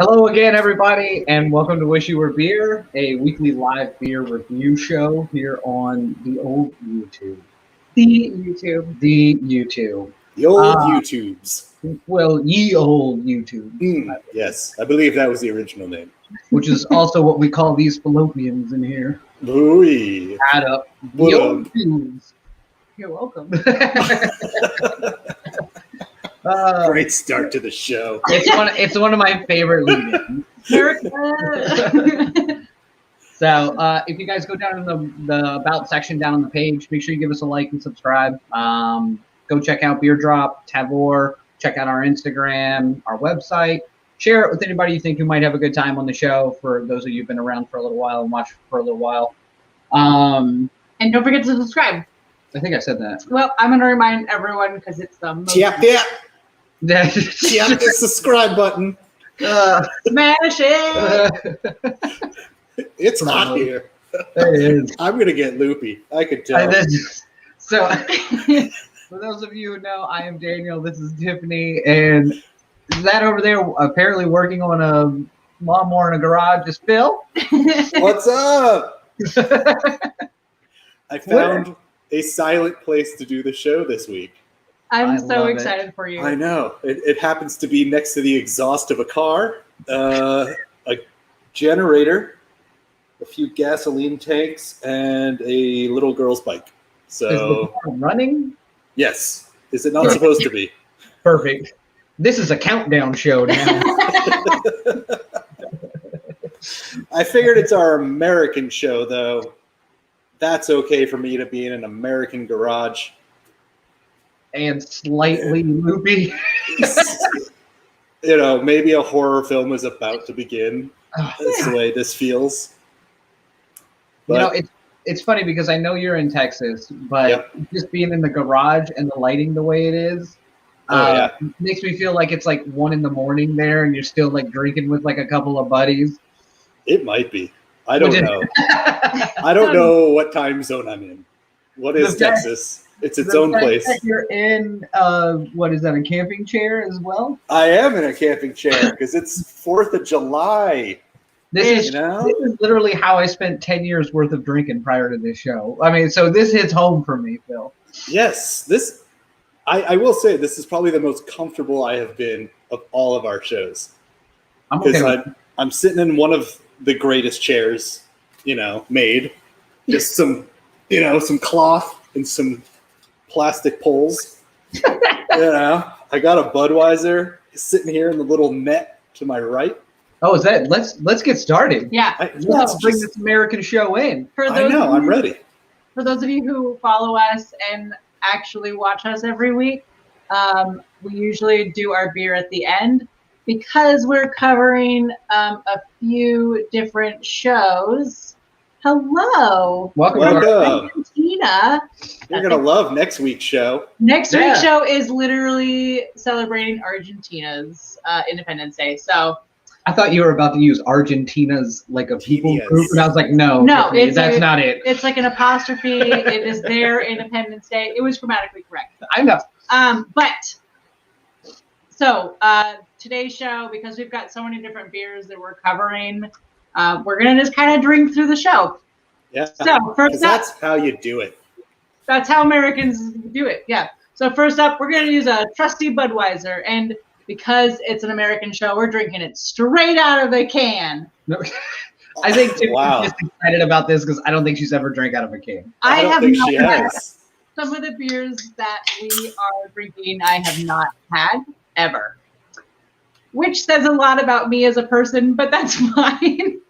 Hello again, everybody, and welcome to Wish You Were Beer, a weekly live beer review show here on the old YouTube. The YouTube. The YouTube. The old YouTubes. Well, ye old YouTube. Yes, I believe that was the original name. Which is also what we call these fallopians in here. Ooh. Add up. The old YouTubes. You're welcome. Great start to the show. It's one of my favorite lead-ins. So if you guys go down in the About section down on the page, make sure you give us a like and subscribe. Go check out Beer Drop, Tavor, check out our Instagram, our website. Share it with anybody you think who might have a good time on the show, for those of you who've been around for a little while and watched for a little while. And don't forget to subscribe. I think I said that. Well, I'm going to remind everyone because it's the most... Tap the subscribe button. Smash it! It's hot here. It is. I'm going to get loopy. I could tell. So, for those of you who know, I am Daniel. This is Tiffany. And that over there, apparently working on a lawnmower in a garage, is Phil. What's up? I found a silent place to do the show this week. I'm so excited for you. I know. It happens to be next to the exhaust of a car, a generator, a few gasoline tanks, and a little girl's bike. So, is the car running? Yes. Is it not supposed to be? Perfect. This is a countdown show now. I figured it's our American show, though. That's okay for me to be in an American garage. And slightly loopy. Maybe a horror film is about to begin. That's the way this feels. But, it's funny because I know you're in Texas, but just being in the garage and the lighting the way it is, makes me feel like it's like 1 a.m. there, and you're still like drinking with like a couple of buddies. It might be. I don't know. I don't know what time zone I'm in. What is Texas? It's its own place. That you're in, what is that, a camping chair as well? I am in a camping chair because it's 4th of July. This is literally how I spent 10 years worth of drinking prior to this show. I mean, so this hits home for me, Phil. Yes, I will say this is probably the most comfortable I have been of all of our shows. I'm sitting in one of the greatest chairs, made. Just some cloth and some plastic poles. I got a Budweiser sitting here in the little net to my right. Oh, is that? Let's get started. Yeah. Let's bring this American show in. I'm ready. For those of you who follow us and actually watch us every week, we usually do our beer at the end because we're covering a few different shows. Hello. Welcome. Argentina. You're going to love next week's show. Next week's show is literally celebrating Argentina's Independence Day. So I thought you were about to use Argentina's like a people group, and I was like, no, that's not it. It's like an apostrophe. It is their Independence Day. It was grammatically correct. I know. So today's show, because we've got so many different beers that we're covering, we're going to just kind of drink through the show. Yeah. So first up, that's how you do it. That's how Americans do it. Yeah. So first up, we're going to use a trusty Budweiser. And because it's an American show, we're drinking it straight out of a can. No. I think Tiffany's just excited about this because I don't think she's ever drank out of a can. I don't think she has. Some of the beers that we are drinking, I have not had ever. Which says a lot about me as a person, but that's fine.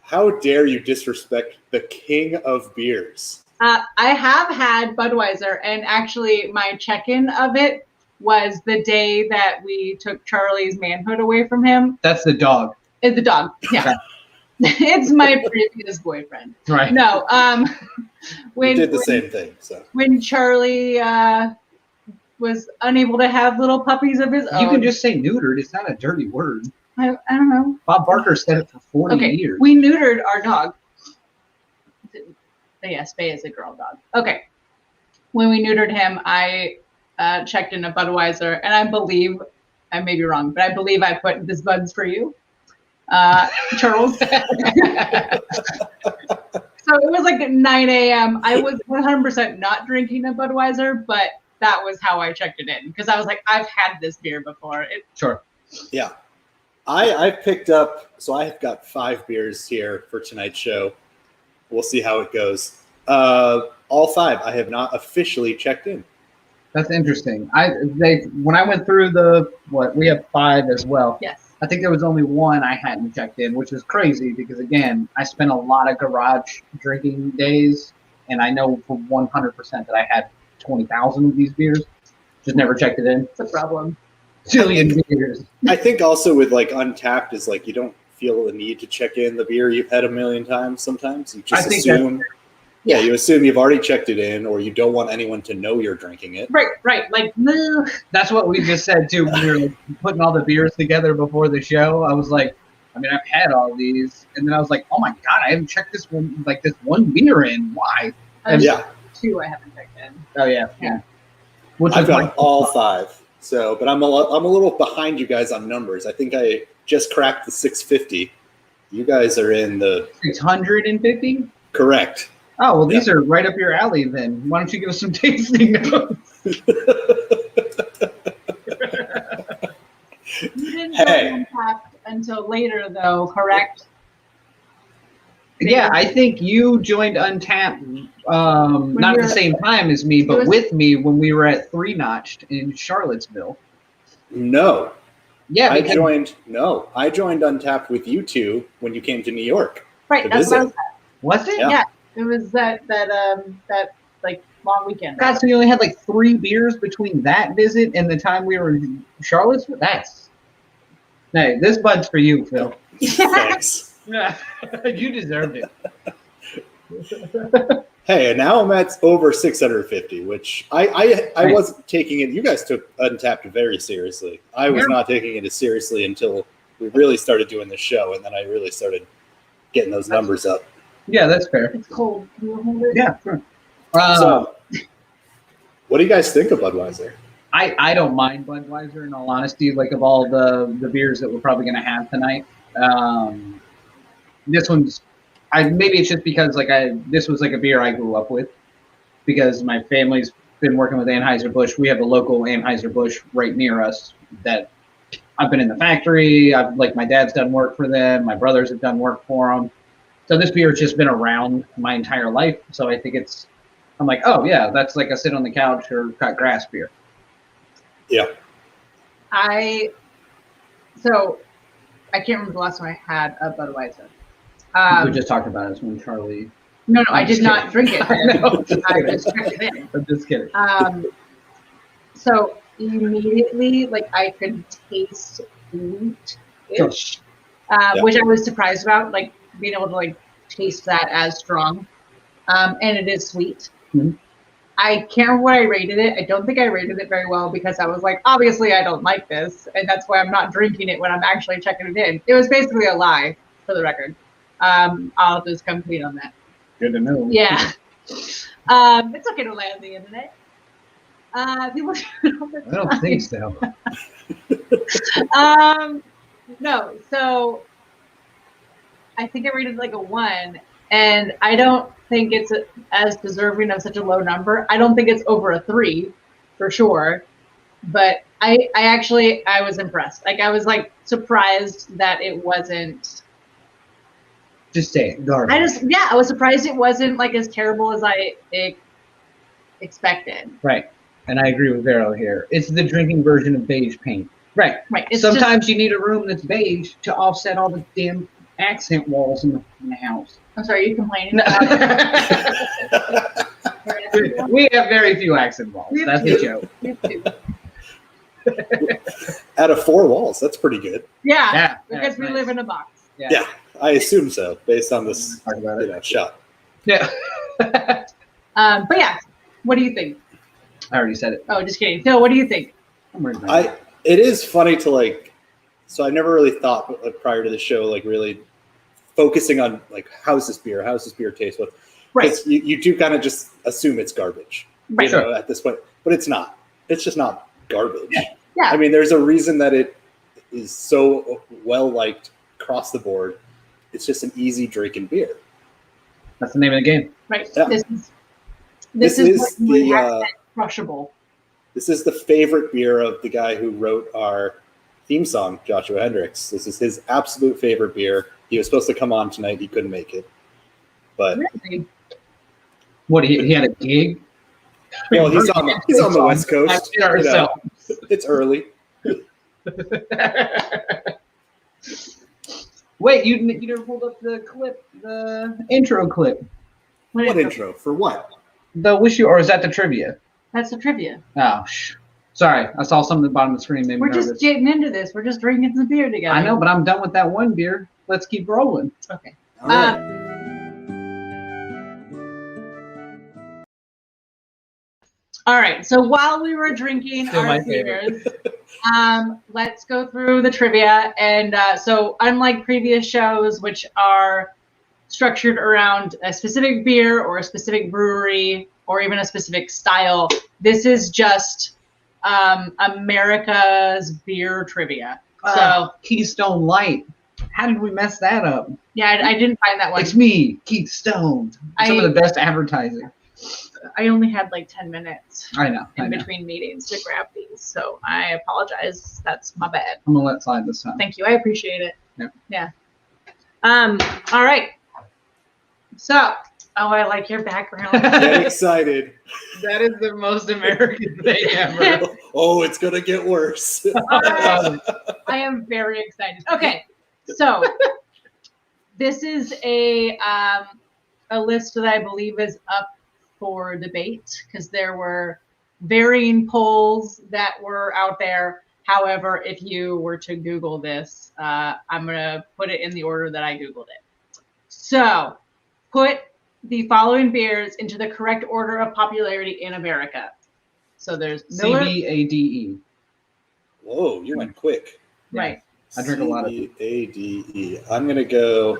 How dare you disrespect the king of beers? I have had Budweiser, and actually my check-in of it was the day that we took Charlie's manhood away from him. That's the dog. It's the dog, yeah. It's my previous boyfriend. Right. No, we did the same thing. So when Charlie was unable to have little puppies of his own. You can just say neutered. It's not a dirty word. I don't know. Bob Barker said it for 40 years. We neutered our dog. Yeah, Spay is a girl dog. Okay. When we neutered him, I checked in a Budweiser, and I believe, I may be wrong, but I believe I put this Bud's for you. Charles. So it was like at 9 a.m. I was 100% not drinking a Budweiser, but that was how I checked it in because I was like, I've had this beer before. Sure. Yeah. I picked up, so I've got 5 beers here for tonight's show. We'll see how it goes. All 5 I have not officially checked in. That's interesting. When I went through we have 5 as well. Yes. I think there was only 1 I hadn't checked in, which is crazy because again, I spent a lot of garage drinking days, and I know for 100% that I had 20,000 of these beers. Just never checked it in. It's a problem. Zillion beers. I think also with like Untappd is like you don't feel the need to check in the beer you've had a million times. Sometimes you just assume. Yeah, you assume you've already checked it in, or you don't want anyone to know you're drinking it. Right. Like, that's what we just said too. When we were putting all the beers together before the show, I was like, I mean, I've had all these, and then I was like, oh my god, I haven't checked this one beer in. Why? And 2 I haven't checked in. Oh yeah. I've got all 5. So, but I'm a little behind you guys on numbers. I think I just cracked the 650. You guys are in the 650. Correct. Oh well, these are right up your alley. Then why don't you give us some tasting notes? You didn't go Untappd until later, though, correct? Yeah, I think you joined Untappd not at the same time as me, but with me when we were at 3 Notched in Charlottesville. No. Yeah, I joined Untappd with you 2 when you came to New York. Right, that's what I was at. Was it? Yeah. It was that like long weekend. God, so you only had like 3 beers between that visit and the time we were in Charlottesville? Hey, this bud's for you, Phil. Thanks. Yeah, you deserved it. Hey, and now I'm at over 650, which I wasn't taking it. You guys took Untappd very seriously. I was not taking it as seriously until we really started doing the show, and then I really started getting those numbers up. Yeah, that's fair. It's cold. Can you hold it? Yeah, sure. So, what do you guys think of Budweiser? I don't mind Budweiser, in all honesty. Like, of all the beers that we're probably going to have tonight, this one's maybe it's just because this was like a beer I grew up with because my family's been working with Anheuser-Busch. We have a local Anheuser-Busch right near us that I've been in the factory. My dad's done work for them. My brothers have done work for them. So this beer has just been around my entire life. So I think I'm like, oh yeah, that's like a sit on the couch or cut grass beer. Yeah. I can't remember the last time I had a Budweiser. We just talked about it when Charlie. No, I did not drink it. No, I just checked it in. I'm just kidding. So immediately, I could taste wheat-ish, which I was surprised about, being able to taste that as strong. And it is sweet. Mm-hmm. I can't remember what I rated it. I don't think I rated it very well because I was like, obviously I don't like this, and that's why I'm not drinking it when I'm actually checking it in. It was basically a lie, for the record. I'll just come clean on that. Good to know. Yeah. It's okay to lie on the internet. People I don't think so. No, so I think I rated a 1, and I don't think it's as deserving of such a low number. I don't think it's over a 3, for sure. But I was impressed. I was surprised that it wasn't. Just say it, garbage. I was surprised it wasn't as terrible as I expected. Right, and I agree with Vero here. It's the drinking version of beige paint. Right. It's sometimes you need a room that's beige to offset all the damn accent walls in the house. I'm sorry, are you complaining? No. We have very few accent walls. That's a joke. Out of 4 walls, that's pretty good. Yeah, because we live in a box. Yeah, I assume so, based on this shot. Yeah. But yeah, what do you think? I already said it. Oh, just kidding. Phil, what do you think? It is funny to so I never really thought prior to the show, really focusing on how's this beer taste with. Right. You do kind of just assume it's garbage, right? At this point, but it's not. It's just not garbage. Yeah. I mean, there's a reason that it is so well liked across the board. It's just an easy drinking beer. That's the name of the game. Right. Yeah. This is what you would have said, crushable. This is the favorite beer of the guy who wrote our theme song, Joshua Hendricks. This is his absolute favorite beer. He was supposed to come on tonight. He couldn't make it. But really? What, he had a gig? Well, he's on the West Coast. You know, it's early. Wait, you never pulled up the intro clip. What intro? For what? The wish you, or is that the trivia? That's the trivia. Oh, sorry. I saw something at the bottom of the screen. We're just getting into this. We're just drinking some beer together. I know, but I'm done with that one beer. Let's keep rolling. Okay. All right. All right. So while we were drinking Still our beers, let's go through the trivia. And so unlike previous shows, which are structured around a specific beer or a specific brewery or even a specific style, this is just America's beer trivia. So Keystone Light. How did we mess that up? Yeah, I didn't find that one. It's me, Keith Stone. Some of the best advertising. I only had like 10 minutes I know. between meetings to grab these, so I apologize. That's my bad. I'm gonna let slide this time. Thank you. I appreciate it. Yep. Yeah. All right. So, I like your background. Get excited. That is the most American thing ever. Oh, it's gonna get worse. I am very excited. Okay, so this is a list that I believe is up for debate because there were varying polls that were out there. However, if you were to Google this, I'm gonna put it in the order that I Googled it. So, put the following beers into the correct order of popularity in America. So there's Miller. CBADE. Whoa, you went quick. Right. I drink a lot of CBADE. I'm gonna go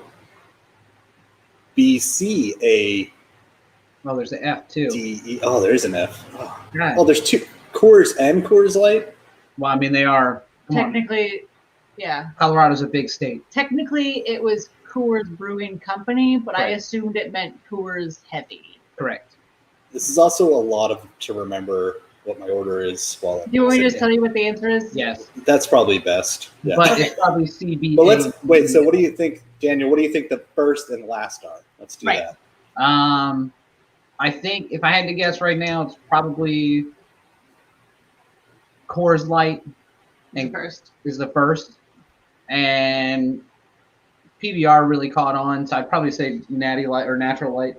BCADE. Oh, there's an F too. Oh, there is an F. Yeah. Oh, there's two. Coors and Coors Light. Well, I mean, they are. Technically, yeah. Colorado's a big state. Technically, it was Coors Brewing Company, but I Right. assumed it meant Coors Heavy. Correct. This is also a lot to remember what my order is. While Do you want me to just tell you what the answer is? Yes. That's probably best. Yeah. But it's probably CBA. But let's wait. So, what do you think, Daniel? What do you think the first and last are? Let's do Right. that. I think if I had to guess right now, it's probably Coors Light and First. is the first, and PBR really caught on, so I'd probably say Natty Light or Natural Light.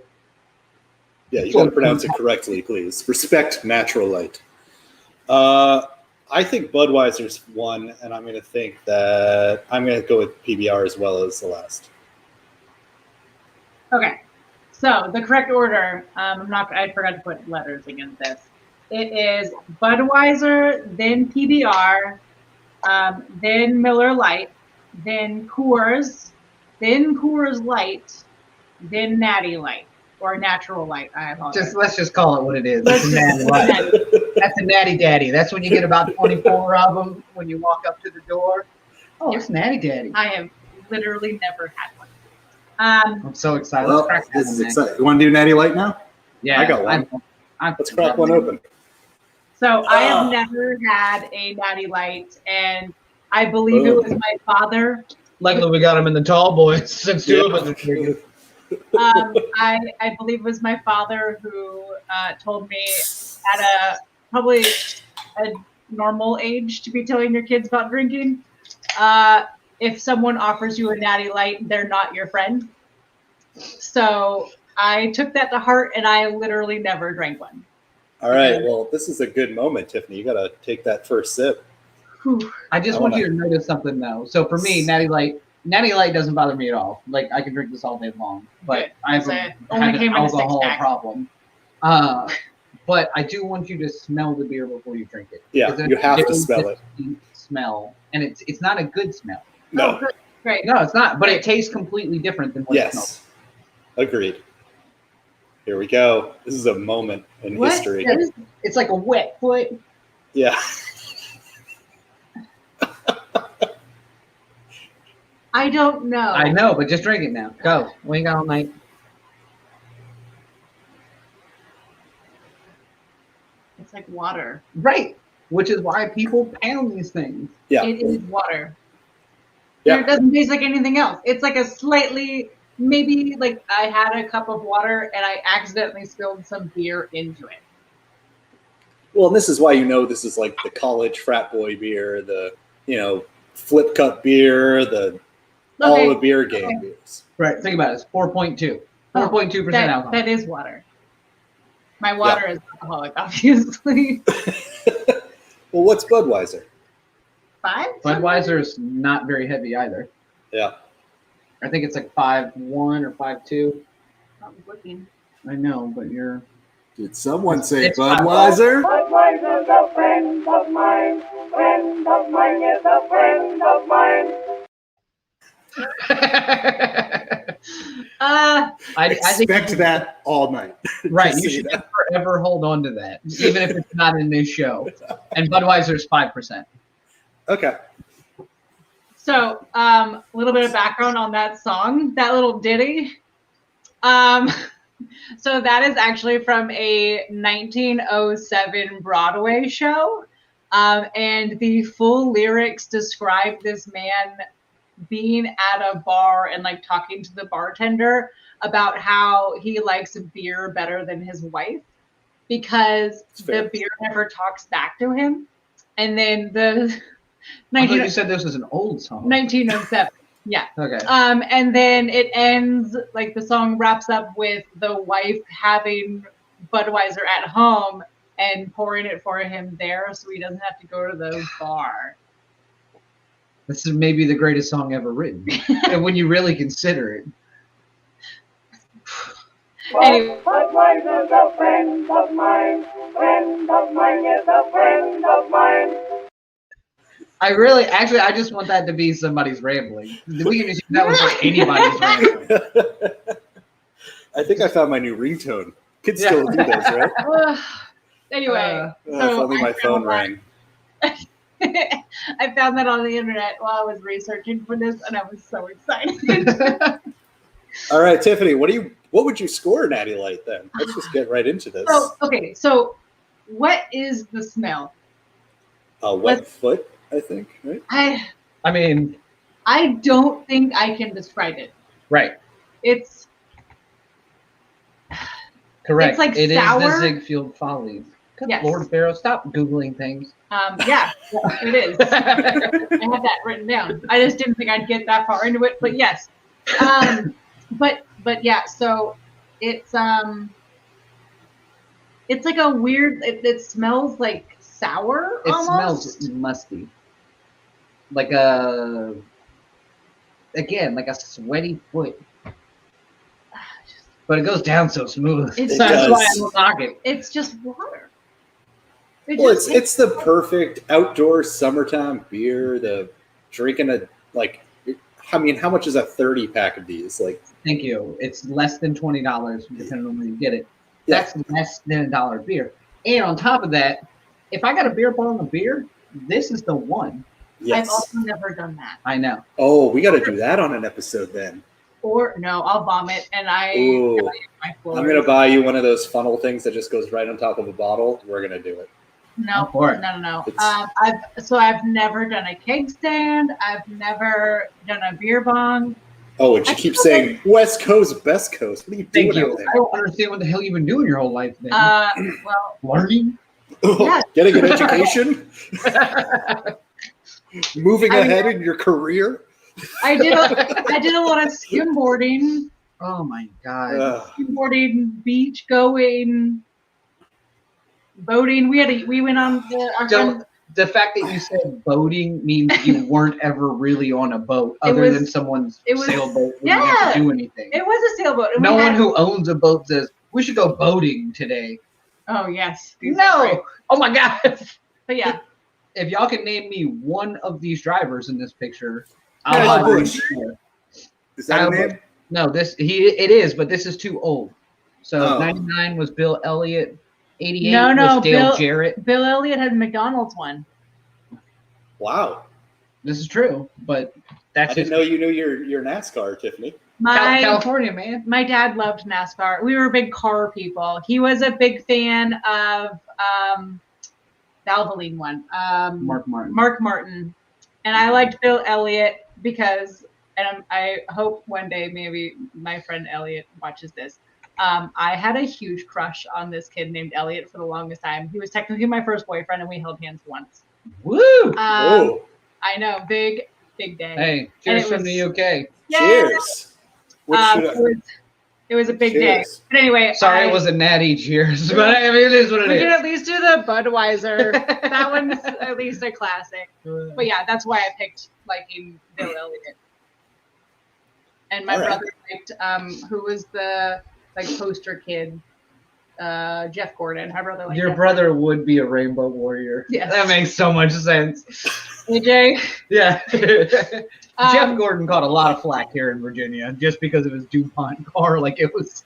Yeah, you got to pronounce it correctly, please. Respect Natural Light. I think Budweiser's one, and I'm going to think that I'm going to go with PBR as well as the last. Okay. So the correct order, I forgot to put letters against this. It is Budweiser, then PBR, then Miller Lite, then Coors Light, then Natty Light, or Natural Light. I apologize. Let's just call it what it is. That's a Natty Light. That's a Natty Daddy. That's when you get about 24 of them when you walk up to the door. Oh, it's Natty Daddy. I have literally never had one. I'm so excited. Well, this is exciting. You want to do Natty Light now? Yeah, I got one. Let's crack one open. So I have never had a Natty Light, and I believe it was my father. Luckily, we got them in the tall boys since two of us are drinking. I believe it was my father who told me at probably a normal age to be telling your kids about drinking. If someone offers you a Natty Light, they're not your friend. So I took that to heart, and I literally never drank one. All right. Well, this is a good moment, Tiffany. You got to take that first sip. Whew. I just want you to notice something, though. So for me, Natty Light doesn't bother me at all. Like, I can drink this all day long. But I have an alcohol problem. But I do want you to smell the beer before you drink it. Yeah, you have to smell it. Smell, and it's not a good smell. No. Oh, great. No, it's not. But it tastes completely different than what it smells. Agreed. Here we go. This is a moment in history. It's like a wet foot. Yeah. I don't know. I know, but just drink it now. Go. We ain't got all night. It's like water. Right. Which is why people pound these things. Yeah. It is water. Yeah. It doesn't taste like anything else. It's like a slightly, maybe like I had a cup of water and I accidentally spilled some beer into it. Well, and this is why this is like the college frat boy beer, the flip cup beer, all the beer game beers. Right. Think about it. It's 4.2. 4.2% alcohol. That is water. My water is alcoholic, obviously. Well, what's Budweiser? 5? Budweiser is not very heavy either. Yeah. I think it's like 5.1 or 5.2. I was looking. I know, but you're... Did someone say Budweiser? Budweiser's a friend of mine. Friend of mine is a friend of mine. I expect that all night. Right, you should forever hold on to that, even if it's not in this show. And Budweiser's 5%. Okay. So, a little bit of background on that song, that little ditty. So that is actually from a 1907 Broadway show. And the full lyrics describe this man being at a bar and like talking to the bartender about how he likes beer better than his wife because the beer never talks back to him. And then I thought you said this was an old song. 1907. Yeah. Okay. And then it ends, like the song wraps up with the wife having Budweiser at home and pouring it for him there so he doesn't have to go to the bar. This is maybe the greatest song ever written. And when you really consider it. Anyway. Budweiser's a friend of mine. Friend of mine is a friend of mine. I just want that to be somebody's rambling. We can just use that one for anybody's rambling. I think I found my new ringtone. Kids still do those, right? Anyway. If only my phone rang. I found that on the internet while I was researching for this, and I was so excited. All right, Tiffany, what would you score Natty Light then? Let's just get right into this. So what is the smell? A wet foot, I think, right? I mean, I don't think I can describe it. Right. It's correct. It's like it sour. Is the Ziegfeld Follies. Good Yes. Lord Pharaoh, stop Googling things. Yeah, it is. I had that written down. I just didn't think I'd get that far into it, but yes. But yeah, so it's like a weird, it smells like sour It almost. smells musty. Like a sweaty foot. But it goes down so smooth. That's why I don't knock it. It's just water. It's the perfect outdoor summertime beer. Drinking how much is a 30-pack of these? Like, thank you. It's less than $20, depending on where you get it. That's less than $1 beer. And on top of that, if I got a beer bottle of beer, this is the one. yes. I've also never done that. I know. Oh, we got to do that on an episode then. Or no, I'll vomit and Ooh. my floor. I'm gonna buy you one of those funnel things that just goes right on top of a bottle. We're gonna do it. No. It's- I've never done a keg stand. I've never done a beer bong. Oh, and you keep saying West Coast, Best Coast. What are you doing Thank you. out there? I don't understand what the hell you've been doing your whole life then. Well, Learning? yeah. Getting an education? Moving ahead in your career? I did a lot of skimboarding. Oh my God. Skimboarding, beach going, boating. We went on The fact that you said boating means you weren't ever really on a boat other than someone's sailboat. We didn't have to do anything. It was a sailboat. No one who owns a boat says, we should go boating today. Oh, yes. No. Oh my God. But yeah. If y'all can name me one of these drivers in this picture, Kyle I'll Busch. Is that a name? No, it is, but this is too old. So Oh. 99 was Bill Elliott. 88 No, was Dale Bill- Jarrett. Bill Elliott had McDonald's one. Wow. This is true, but That's I didn't know you knew your NASCAR, Tiffany. California, man. My dad loved NASCAR. We were big car people. He was a big fan of Valvoline one. Mark Martin. And I liked Bill Elliott because, and I hope one day maybe my friend Elliott watches this. I had a huge crush on this kid named Elliott for the longest time. He was technically my first boyfriend, and we held hands once. Woo! I know, big day. Hey, cheers from the UK. Cheers. It was a big day. But anyway, sorry, it was a natty cheers, but I mean, it is what it is. We can at least do the Budweiser. That one's at least a classic. But yeah, that's why I picked liking Bill Elliott. And my brother liked who was the poster kid, Jeff Gordon. My brother liked your brother would be a Rainbow Warrior. Yes, that makes so much sense. AJ. Yeah. Jeff Gordon caught a lot of flack here in Virginia just because of his DuPont car. Like it was.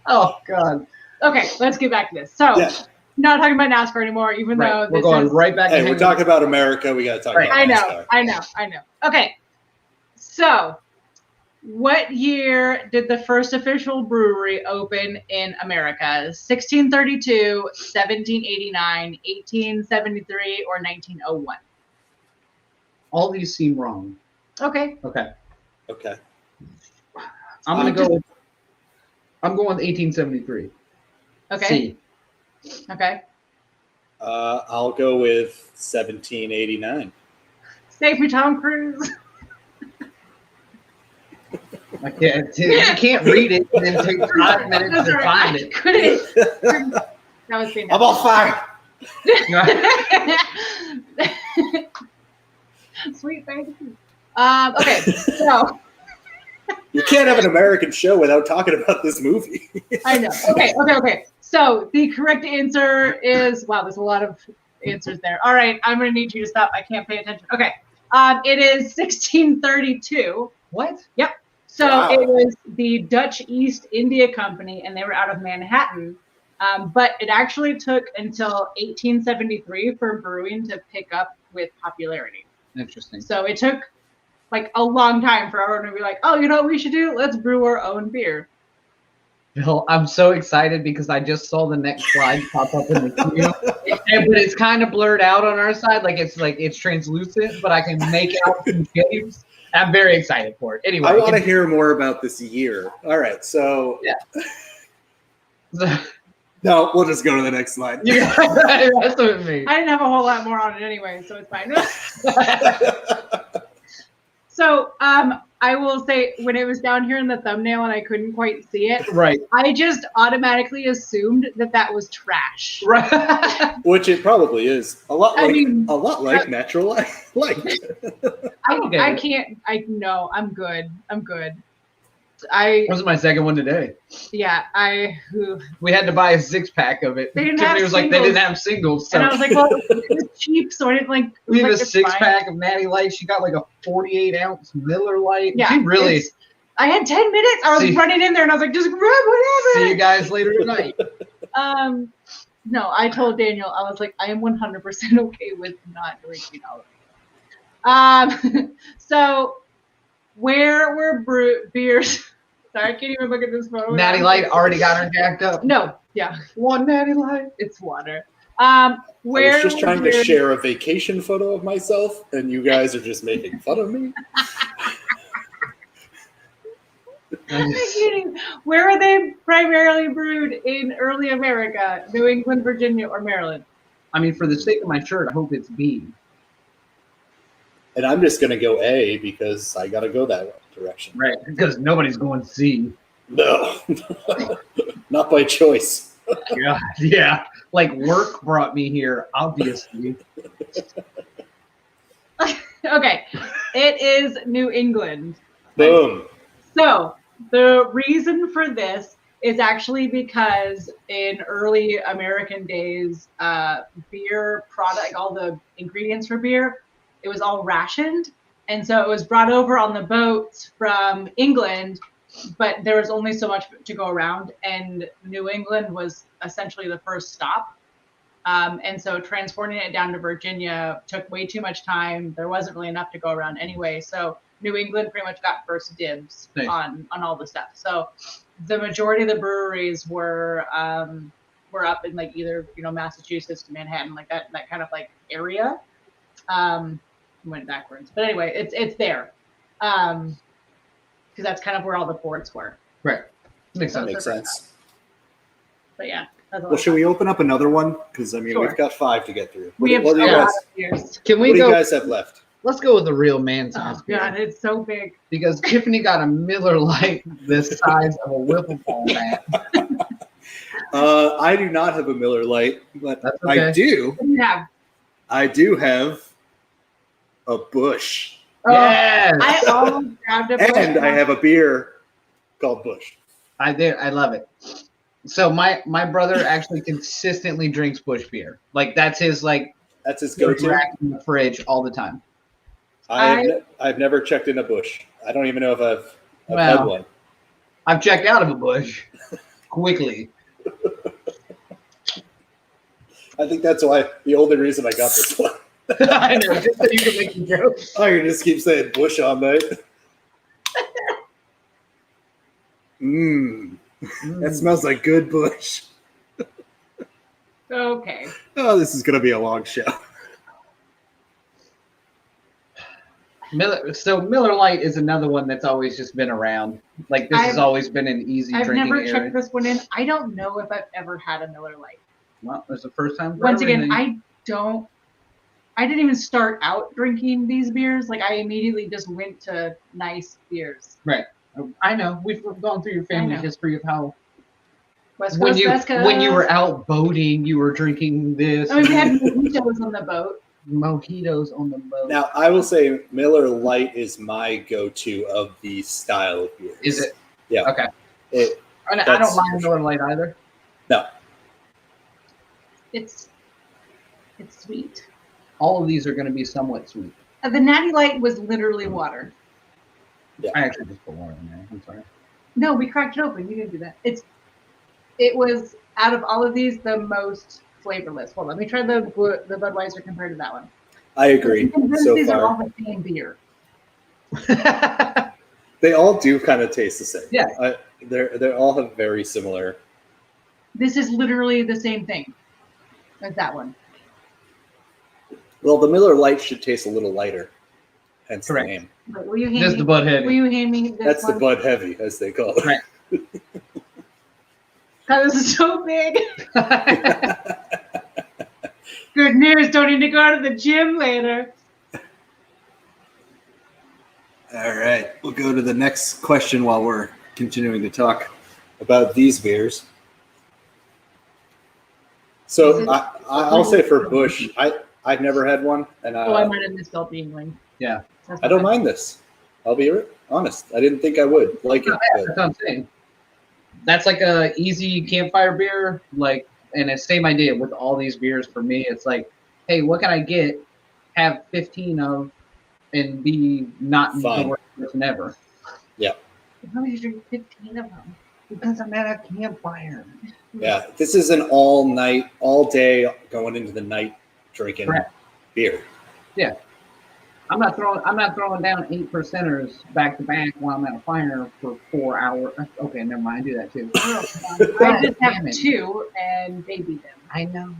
Oh God. Okay, let's get back to this. So, not talking about NASCAR anymore, even though we're going right back. Hey, we're talking about America. We got to talk about NASCAR. I know. Okay, so what year did the first official brewery open in America? 1632, 1789, 1873, or 1901? All these seem wrong. Okay. I'm going with 1873. Okay. C. Okay. I'll go with 1789. Save me, Tom Cruise. I can't. You can't read it and then take 5 minutes to find it. Couldn't. That was fantastic. I'm on fire. Sweet, thank you. Okay, so you can't have an American show without talking about this movie. I know. Okay. So the correct answer is there's a lot of answers there. All right, I'm gonna need you to stop. I can't pay attention. Okay, it is 1632. What? Yep. So it was the Dutch East India Company, and they were out of Manhattan. But it actually took until 1873 for brewing to pick up with popularity. Interesting. So it took a long time for everyone to be like, oh, you know what we should do? Let's brew our own beer. Bill, I'm so excited because I just saw the next slide pop up in the queue. But it's kind of blurred out on our side. It's translucent, but I can make out some shapes. I'm very excited for it. Anyway. I want to hear more about this year. All right, so. Yeah. No, we'll just go to the next slide. That's what me. I didn't have a whole lot more on it anyway, so it's fine. So I will say, when it was down here in the thumbnail and I couldn't quite see it, right? I just automatically assumed that was trash. Right. Which it probably is. A lot like natural light. I can't. No, I'm good. This was my second one today. Yeah, we had to buy a 6-pack of it. They didn't have singles. They didn't have singles. So. And I was like, well, it's cheap, so I didn't We have a 6-pack of Natty Light. She got a 48-ounce Miller Light. Yeah, she really. I had 10 minutes. I was running in there, and I was like, just grab whatever. See you guys later tonight. No, I told Daniel, I was like, I am 100% okay with not drinking all of it. So, where were beers? Sorry, I can't even look at this photo. Natty Light already got her jacked up. No, yeah. One Natty Light. It's water. I was just trying to share a vacation photo of myself, and you guys are just making fun of me. I'm kidding. Where are they primarily brewed in early America? New England, Virginia, or Maryland? I mean, for the sake of my shirt, I hope it's B. And I'm just going to go A because I got to go that direction. Right, because nobody's going C. No, not by choice. God, yeah, work brought me here, obviously. Okay, it is New England. Boom. So the reason for this is actually because in early American days, beer product, all the ingredients for beer, it was all rationed. And so it was brought over on the boats from England, but there was only so much to go around. And New England was essentially the first stop. And so transporting it down to Virginia took way too much time. There wasn't really enough to go around anyway. So New England pretty much got first dibs Nice. on all the stuff. So the majority of the breweries were up in like either Massachusetts, Manhattan, like that kind of like area. Went backwards, but anyway, it's there, because that's kind of where all the ports were. Right. Makes So sense. Makes sense. But yeah. That's Well, should we open up another one? Because I mean, Sure. we've got 5 to get through. We have What do you a guys? lot of beers. Can we What do go? you guys have left? Let's go with the real man size Oh beer. god, it's so big. Because Tiffany got a Miller Lite this size of a wiffle ball bat. I do not have a Miller Lite, but That's okay. Yeah. I do have a Busch, Yes. I almost grabbed a Busch and I have a beer called Busch. I do. I love it. So my brother actually consistently drinks Busch beer. Like that's his That's his go-to. rack in the fridge all the time. I've never checked in a Busch. I don't even know if I've Wow. had one. I've checked out of a Busch quickly. I think that's why the only reason I got this one. I know, just so you can make the joke. I can just keep saying Busch all night. That smells like good Busch. Okay. Oh, this is gonna be a long show. Miller Lite is another one that's always just been around. Like this has always been an easy I've drinking never area. checked this one in. I don't know if I've ever had a Miller Lite. Well, it's the first time. For Once again, everything. I didn't even start out drinking these beers. Like I immediately just went to nice beers. Right. I know. We've gone through your family history of how West when Coast, you were out boating, you were drinking this. I mean, we had mojitos on the boat. Mojitos on the boat. Now, I will say Miller Lite is my go-to of the style of beers. Is it? Yeah. Okay. I don't that's mind Miller Lite either. No. It's sweet. All of these are going to be somewhat sweet. The Natty Light was literally water. I actually just put water in there. I'm sorry. No, we cracked it open. You didn't do that. It was out of all of these the most flavorless. Hold on, let me try the Budweiser compared to that one. I agree. So These are all far, the same beer. they all do kind of taste the same. Yeah. They all have very similar. This is literally the same thing as that one. Well, the Miller Lite should taste a little lighter, hence Correct. the name. But will you hand This is the Bud Will Heavy. you hand me this That's one? the Bud Heavy, as they call it. Right. God, this is so big. Good news. Don't need to go to the gym later. All right, we'll go to the next question while we're continuing to talk about these beers. So I'll say for Busch, I've never had one, and I might have misspelled the England. Yeah. That's I don't fine. mind this. I'll be honest. I didn't think I would like it. That's what I'm saying. That's like a easy campfire beer, and it's same idea with all these beers. For me, it's like, hey, what can I get? Have 15 of, and be not Fun. the worst person ever. How would you drink 15 of them? Because I'm at a campfire. Yeah, this is an all night, all day, going into the night drinking Correct. beer. Yeah. I'm not throwing down 8%ers back to back while I'm at a fire for 4 hours. Okay, never mind. I do that too. I just have 2 and baby them. I know.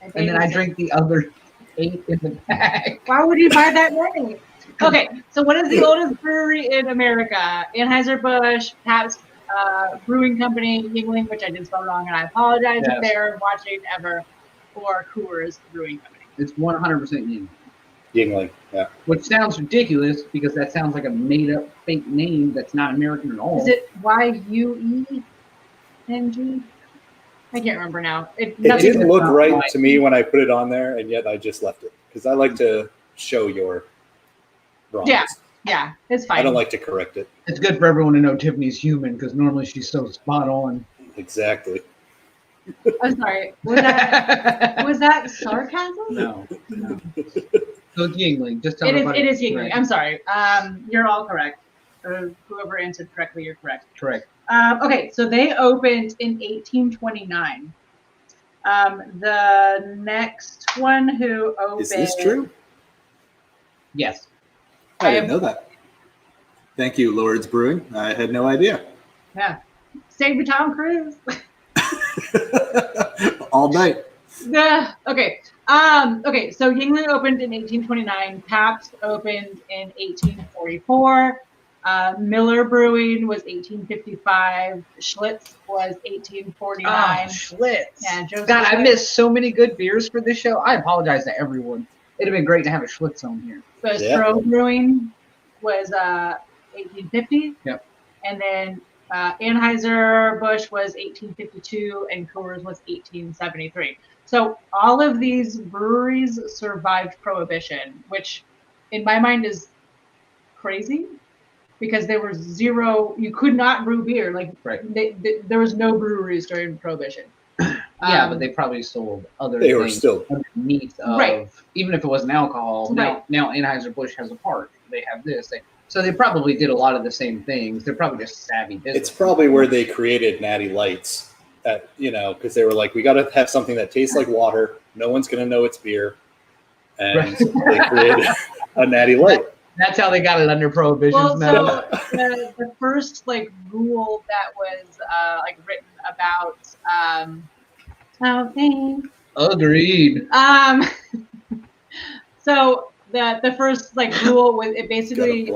And And then I drink the other 8 in the back. Why would you buy that many? Okay, so what is the oldest brewery in America? Anheuser-Busch, Pabst Brewing Company, Yuengling, which I did spell wrong, and I apologize if they're watching ever, or Coors Brewing Company. It's 100% Yuengling. Yuengling, yeah. Which sounds ridiculous because that sounds like a made-up fake name that's not American at all. Is it Yueng? I can't remember now. It nothing- didn't look not right right. to me when I put it on there, and yet I just left it because I like to show your wrongs. Yeah, it's fine. I don't like to correct it. It's good for everyone to know Tiffany's human because normally she's so spot on. Exactly. I'm sorry. Was that sarcasm? No. So it's Yuengling. Just tell It everybody. is Yuengling. Correct. I'm sorry. You're all correct. Whoever answered correctly, you're correct. Correct. Okay, so they opened in 1829. The next one who opened. Is this true? Yes. I didn't know that. Thank you, Lords Brewing. I had no idea. Yeah. Save me, Tom Cruise. All night. Yeah. Okay. Okay. So Yingling opened in 1829. Pabst opened in 1844. Miller Brewing was 1855. Schlitz was 1849. Schlitz. Yeah, Joe God, I Schlitz. missed so many good beers for this show. I apologize to everyone. It'd have been great to have a Schlitz on here. Bistro Brewing was 1850. Yep. And then Anheuser-Busch was 1852 and Coors was 1873. So all of these breweries survived Prohibition, which in my mind is crazy because there was zero, you could not brew beer. Like there was no breweries during Prohibition. Yeah, but they probably sold other They things were still underneath of, even if it wasn't alcohol. Now Anheuser-Busch has a part. They have this. So they probably did a lot of the same things. They're probably just savvy business. It's probably where they created Natty Lights, because they were like, we got to have something that tastes like water. No one's going to know it's beer. And they created a Natty Light. That's how they got it under Prohibition. Well, so the first rule that was written about Agreed. So the first rule was it basically it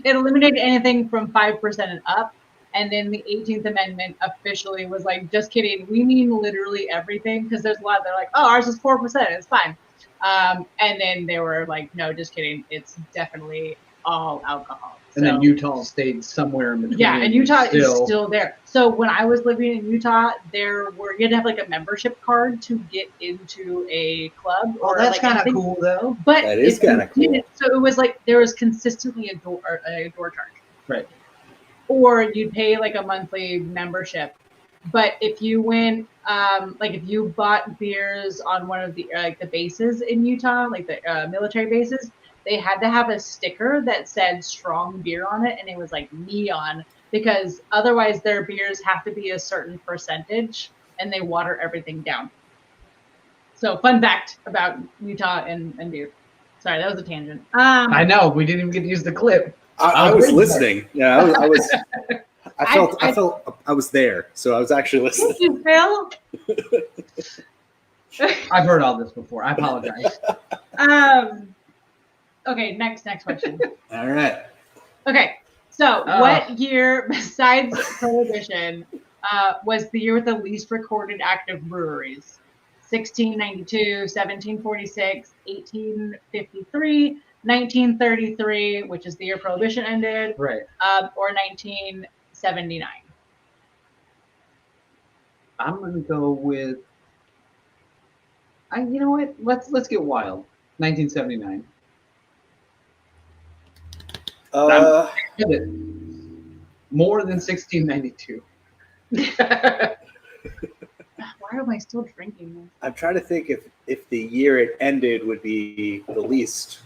eliminated anything from 5% and up, and then the 18th Amendment officially was like, just kidding, we mean literally everything, because there's a lot that are like, oh, ours is 4%, it's fine, and then they were like, no, just kidding, it's definitely all alcohol. And then Utah stayed somewhere in between. Yeah, and Utah is still there. So when I was living in Utah, you had to have a membership card to get into a club. Oh, that's kind of cool though. But that is kind of cool. So it was there was consistently a door charge. Right. Or you'd pay a monthly membership. But if you went, if you bought beers on one of the the bases in Utah, the military bases, they had to have a sticker that said strong beer on it, and it was neon, because otherwise their beers have to be a certain percentage and they water everything down. So fun fact about Utah and beer. Sorry, that was a tangent. I know, we didn't even get to use the clip. I was listening. Yeah, I was. I felt I was there, so I was actually listening. Did you Phil? I've heard all this before. I apologize. Okay, next question. All right. Okay, so what year, besides Prohibition, was the year with the least recorded active breweries? 1692, 1746, 1853, 1933, which is the year Prohibition ended, right? Or 1979. I'm gonna go with. You know what? Let's get wild. 1979. More than 1692. Why am I still drinking this? I'm trying to think if the year it ended would be the least,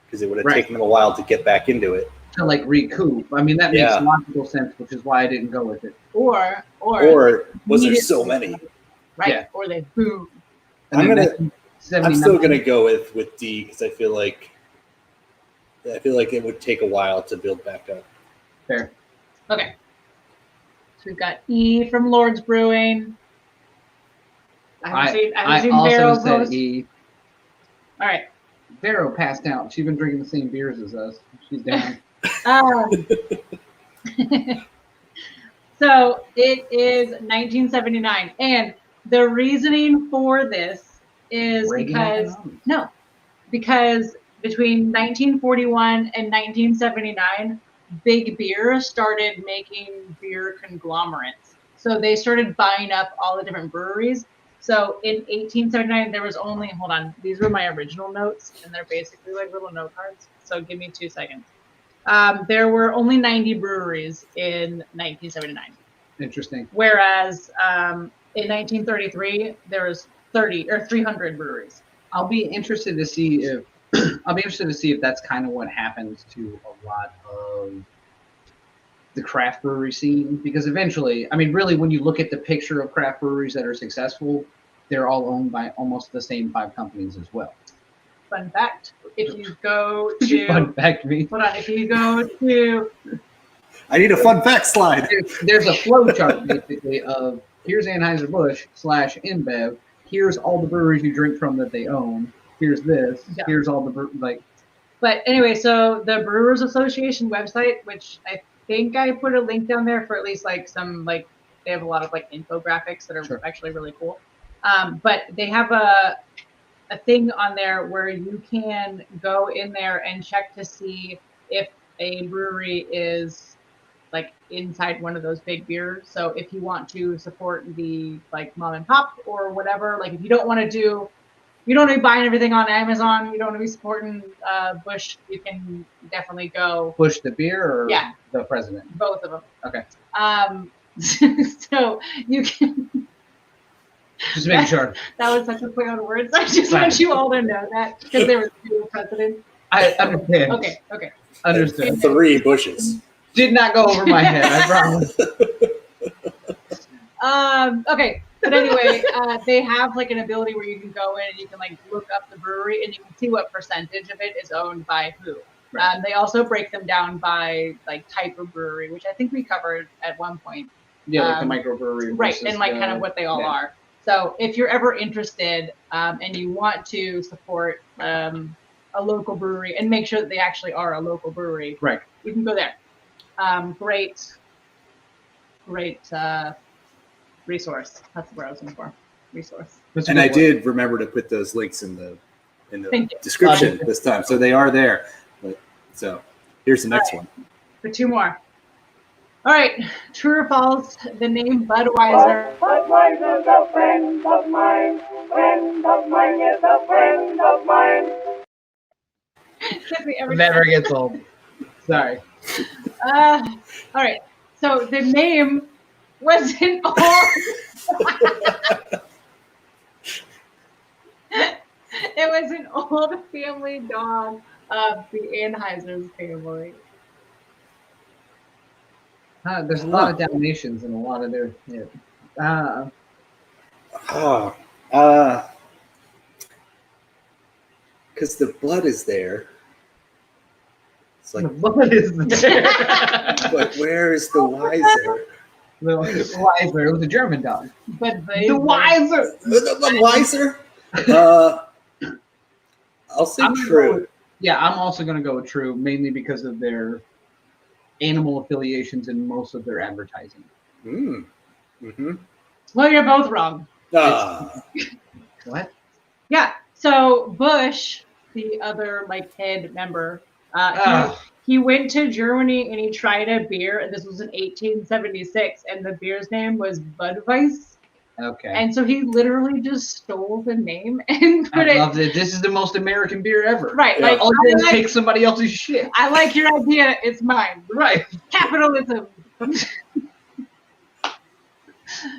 because it would have taken them a while to get back into it. To recoup. I mean, that makes logical sense, which is why I didn't go with it. Or was there so many? Right. Yeah. Or they boom. I'm still gonna go with D, because I feel like it would take a while to build back up. Fair. Okay. So we've got E from Lord's Brewing. I haven't seen Vero also said post. E. All right. Vero passed out. She's been drinking the same beers as us. She's down. So it is 1979, and the reasoning for this is because between 1941 and 1979, Big Beer started making beer conglomerates. So they started buying up all the different breweries. So in 1879, there was only, hold on, these were my original notes, and they're basically little note cards. So give me 2 seconds. There were only 90 breweries in 1979. Interesting. Whereas in 1933, there was 300 breweries. I'll be interested to see if that's kind of what happens to a lot of the craft brewery scene, because eventually, I mean, really, when you look at the picture of craft breweries that are successful, they're all owned by almost the same 5 companies as well. Fun fact. if you go to Fun fact, me. hold on, if you go to I need a fun fact slide. There's a flow chart basically of here's Anheuser-Busch / InBev. Here's all the breweries you drink from that they own. Here's this. Yeah. Here's all the like. But anyway, so the Brewers Association website, which I think I put a link down there for at least like some like they have a lot of like infographics that are actually really cool. But they have a thing on there where you can go in there and check to see if a brewery is like inside one of those big beers. So if you want to support the like mom and pop or whatever, like if you don't want to do, you don't want to be buying everything on Amazon, you don't want to be supporting Bush, you can definitely go. Bush the beer or Yeah. the president? Both of them. Okay. So you can. Just making sure. That was such a play on words. I just want you all to know that because there were 2 presidents. I understand. Okay. Understood. 3 Bushes. Did not go over my head, I promise. Okay. But anyway, they have like an ability where you can go in and you can like look up the brewery and you can see what percentage of it is owned by who. Right. They also break them down by like type of brewery, which I think we covered at one point. Yeah, like the microbrewery. Right, and like kind of what they all are. So if you're ever interested and you want to support a local brewery and make sure that they actually are a local brewery, right, you can go there. Great resource. That's the word I was looking for. Resource. And I did remember to put those links in the description this time, so they are there. But so here's the next one. For 2 more. All right, true or false? The name Budweiser. Budweiser's a friend of mine. Friend of mine is a friend of mine. Never gets old. Sorry. All right. So the name was an old. It was an old family dog of the Anheuser's family. There's a lot of Dalmatians and a lot of their. Because the blood is there. It's like the blood is there. But where is the Weiser? The Weiser. It was a German dog. But the Weiser. The Weiser. I'll say true. I'm also going to go with true, mainly because of their animal affiliations in most of their advertising. Mm-hmm. Well, you're both wrong. What? Yeah. So Bush, the other like head member, he went to Germany and he tried a beer. And this was in 1876, and the beer's name was Budweiser. Okay. And so he literally just stole the name and put it. I love it. This is the most American beer ever. Right. Yeah. Like, all you do is take somebody else's shit. I like your idea. It's mine. Right. Capitalism.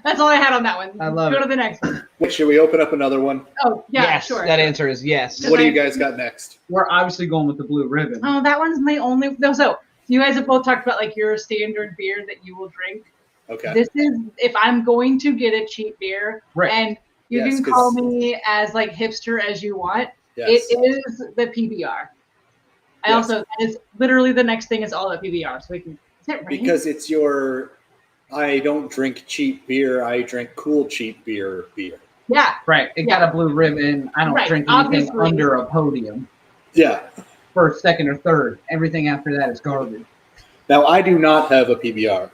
That's all I had on that one. I love Go it. to the next one. Should we open up another one? Oh, yeah, yes, sure. that answer is yes. What do you guys got next? We're obviously going with the blue ribbon. Oh, that one's my only. No, so you guys have both talked about like your standard beer that you will drink. Okay. This is if I'm going to get a cheap beer, Right. and you Yes, can call me as like hipster as you want. Yes. It is the PBR. I also that is literally the next thing is all the PBR. So we can. Is it right? Because it's your. I don't drink cheap beer. I drink cool cheap beer. Yeah. Right. It got a blue ribbon. I don't drink anything obviously. under a podium. Yeah. First, second, or third. Everything after that is garbage. Now I do not have a PBR.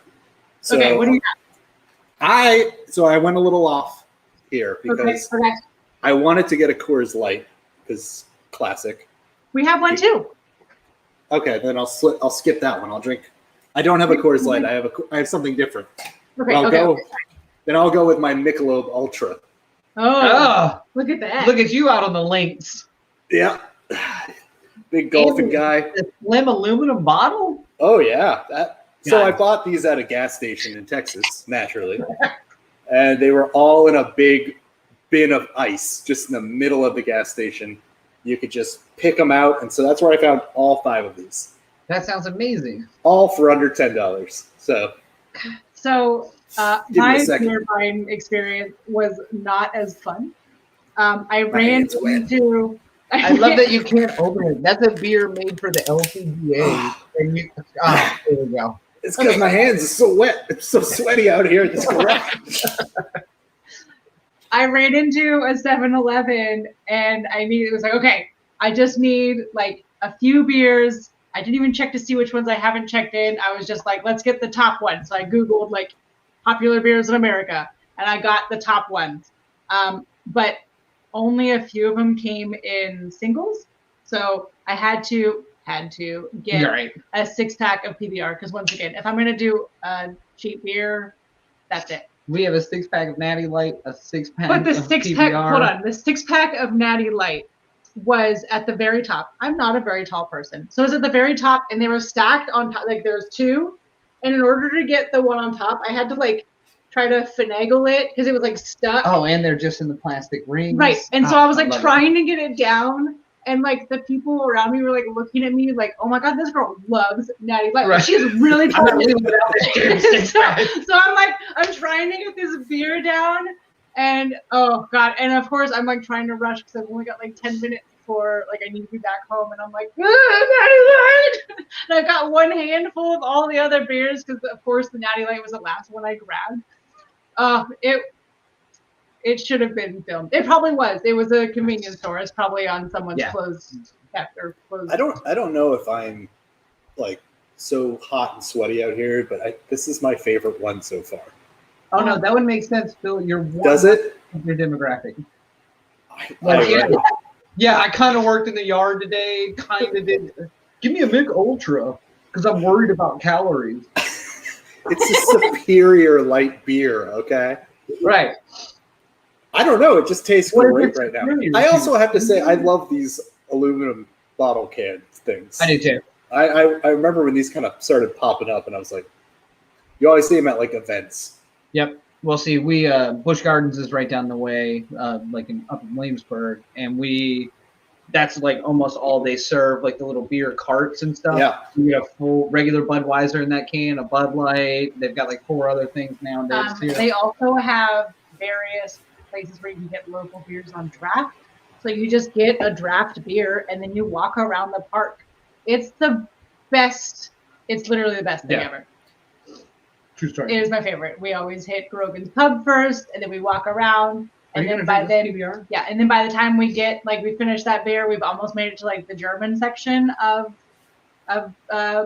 So Okay. What do you got? I went a little off here because Okay. I wanted to get a Coors Light because classic. We have one too. Okay, then I'll skip that one. I'll drink. I don't have a Coors Light. I have something different. Okay. Then I'll go with my Michelob Ultra. Oh, look at that. Look at you out on the links. Yeah. Big golfing guy. The slim aluminum bottle? Oh yeah. So I bought these at a gas station in Texas, naturally. And they were all in a big bin of ice just in the middle of the gas station. You could just pick them out. And so that's where I found all 5 of these. That sounds amazing. All for under $10. So my beer buying experience was not as fun. I ran into I love that you can't open it. That's a beer made for the LPGA. And you, there we go. It's because my hands are so wet. It's so sweaty out here at this garage. I ran into a 7-Eleven and it was like, okay, I just need like a few beers. I didn't even check to see which ones I haven't checked in. I was just like, let's get the top one. So I Googled like popular beers in America and I got the top ones. But only a few of them came in singles. So I had to get a 6-pack of PBR because once again, if I'm going to do a cheap beer, that's it. We have a 6-pack of Natty Light, a 6-pack But the of 6-pack, PBR. hold on, the 6-pack of Natty Light was at the very top. I'm not a very tall person. So it was at the very top and they were stacked on top. Like there's two. And in order to get the one on top, I had to like try to finagle it because it was like stuck. Oh, and they're just in the plastic rings. Right. And so I was like trying to get it down. And like the people around me were like looking at me like, oh my God, this girl loves Natty Light. Right. She's really tall. So I'm like, I'm trying to get this beer down. And oh God. And of course I'm like trying to rush because I've only got like 10 minutes before like I need to be back home. And I'm like, Natty Light. And I've got one handful of all the other beers because of course the Natty Light was the last one I grabbed. It should have been filmed. It probably was. It was a convenience store. It's probably on someone's closed. I don't know if I'm like so hot and sweaty out here, but this is my favorite one so far. Oh no, that would make sense, Phil. You're one Does it? Of your demographic. Yeah, I kind of worked in the yard today. Kind of did. Give me a Mick Ultra because I'm worried about calories. It's a superior light beer, okay? Right. I don't know. It just tastes great right now. I also have to say I love these aluminum bottle can things. I do too. I remember when these kind of started popping up, and I was like, you always see them at like events. Yep. Well, see, we Busch Gardens is right down the way, like up in Williamsburg, and that's like almost all they serve, like the little beer carts and stuff. Yeah. You get a full regular Budweiser in that can, a Bud Light. They've got like 4 other things nowadays too. They also have various places where you can get local beers on draft. So you just get a draft beer and then you walk around the park. It's the best. It's literally the best thing ever. True story. It is my favorite. We always hit Grogan's Pub first, and then we walk around. And then by the time we get we finish that beer, we've almost made it to like the German section of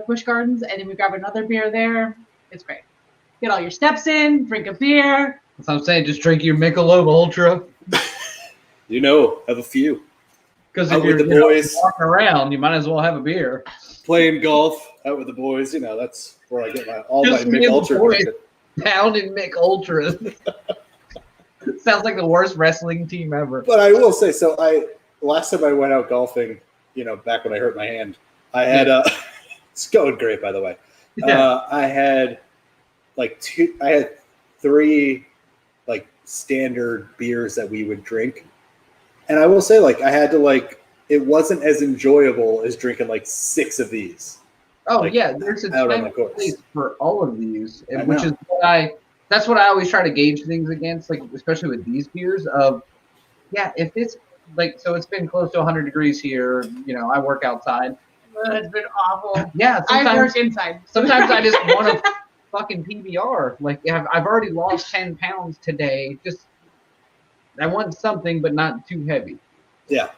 Busch Gardens, and then we grab another beer there. It's great. Get all your steps in, drink a beer. That's what I'm saying. Just drink your Michelob Ultra. Have a few. Because if you're walking around, you might as well have a beer. Playing golf out with the boys, that's where I get all my Mick Ultra. Pounding Mick Ultra. Sounds like the worst wrestling team ever. But I will say, last time I went out golfing, back when I hurt my hand, I had it's going great, by the way. Yeah. I had 3 like standard beers that we would drink. And I will say, I had to it wasn't as enjoyable as drinking 6 of these. Oh yeah, there's a time and place for all of these, which is that's what I always try to gauge things against, especially with these beers. If it's so it's been close to 100 degrees here. I work outside. It's been awful. Yeah, I work inside. Sometimes I just want a fucking PBR. I've already lost 10 pounds today. Just I want something, but not too heavy. Yeah.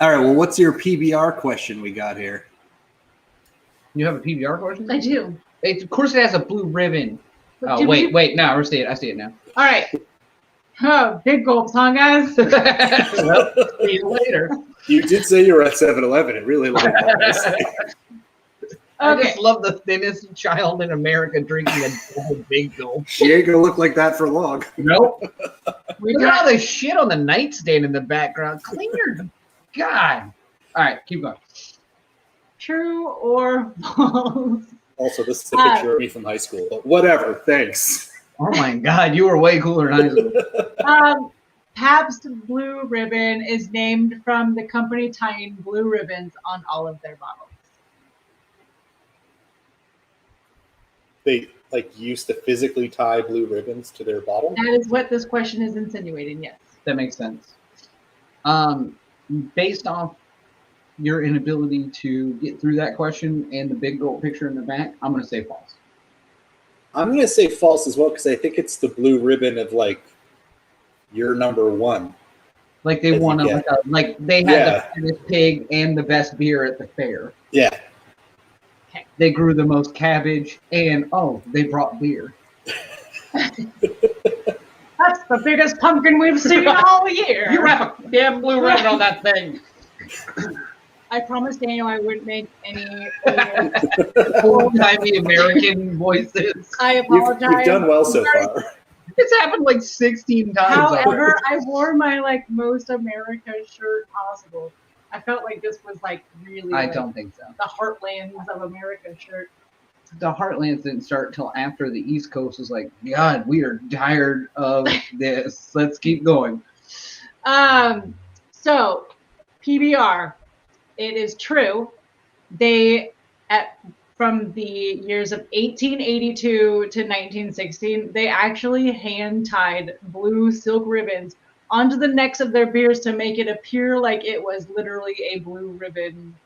All right. Well, what's your PBR question we got here? You have a PBR question? I do. Of course, it has a blue ribbon. Oh, wait. No, I see it. I see it now. All right. Oh, big gulps, huh, guys? Well, see you later. You did say you were at 7-Eleven. It really looked nice. I just love the thinnest child in America drinking a big gulp. She ain't gonna look like that for long. Nope. Look at all the shit on the nightstand in the background. Clean your God. All right, keep going. True or false? Also, this is a picture of me from high school. But whatever. Thanks. Oh my God, you were way cooler in high school. Pabst Blue Ribbon is named from the company tying blue ribbons on all of their bottles. They used to physically tie blue ribbons to their bottle? That is what this question is insinuating, yes. That makes sense. Based off your inability to get through that question and the big gold picture in the back, I'm going to say false. I'm going to say false as well because I think it's the blue ribbon of like you're number one. Like they won like they had the fattest pig and the best beer at the fair. Yeah. Okay. They grew the most cabbage and they brought beer. That's the biggest pumpkin we've seen all year. You wrap a damn blue ribbon on that thing. I promised Daniel I wouldn't make any old-timey American voices. I apologize. You've done well so far. It's happened like 16 times. However, I wore my like most America shirt possible. I felt like this was like really. I don't think so. The Heartlands of America shirt. The Heartlands didn't start until after the East Coast was like, God, we are tired of this. Let's keep going. So PBR, it is true. From the years of 1882 to 1916, they actually hand-tied blue silk ribbons onto the necks of their beers to make it appear like it was literally a blue ribbon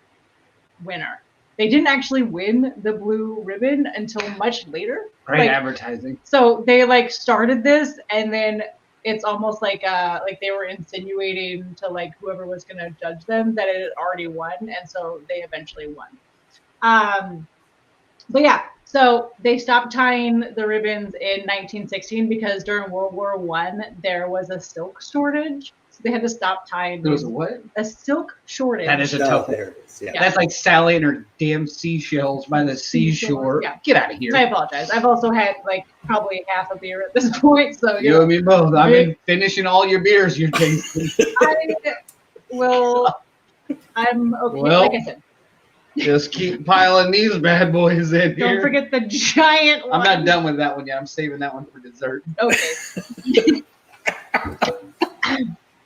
winner. They didn't actually win the blue ribbon until much later. Great advertising. So they like started this, and then it's almost like they were insinuating to like whoever was going to judge them that it had already won, and so they eventually won. But yeah, so they stopped tying the ribbons in 1916 because during World War I there was a silk shortage, so they had to stop tying. There was a what? A silk shortage. That is a tough one. Yeah. That's like Sally and her damn seashells by the seashore. Yeah. Get out of here. I apologize. I've also had like probably half a beer at this point, so you and me both. I've been finishing all your beers you're tasting. I'm okay. Well, like I said. Just keep piling these bad boys in here. Don't forget the giant one. I'm not done with that one yet. I'm saving that one for dessert. Okay.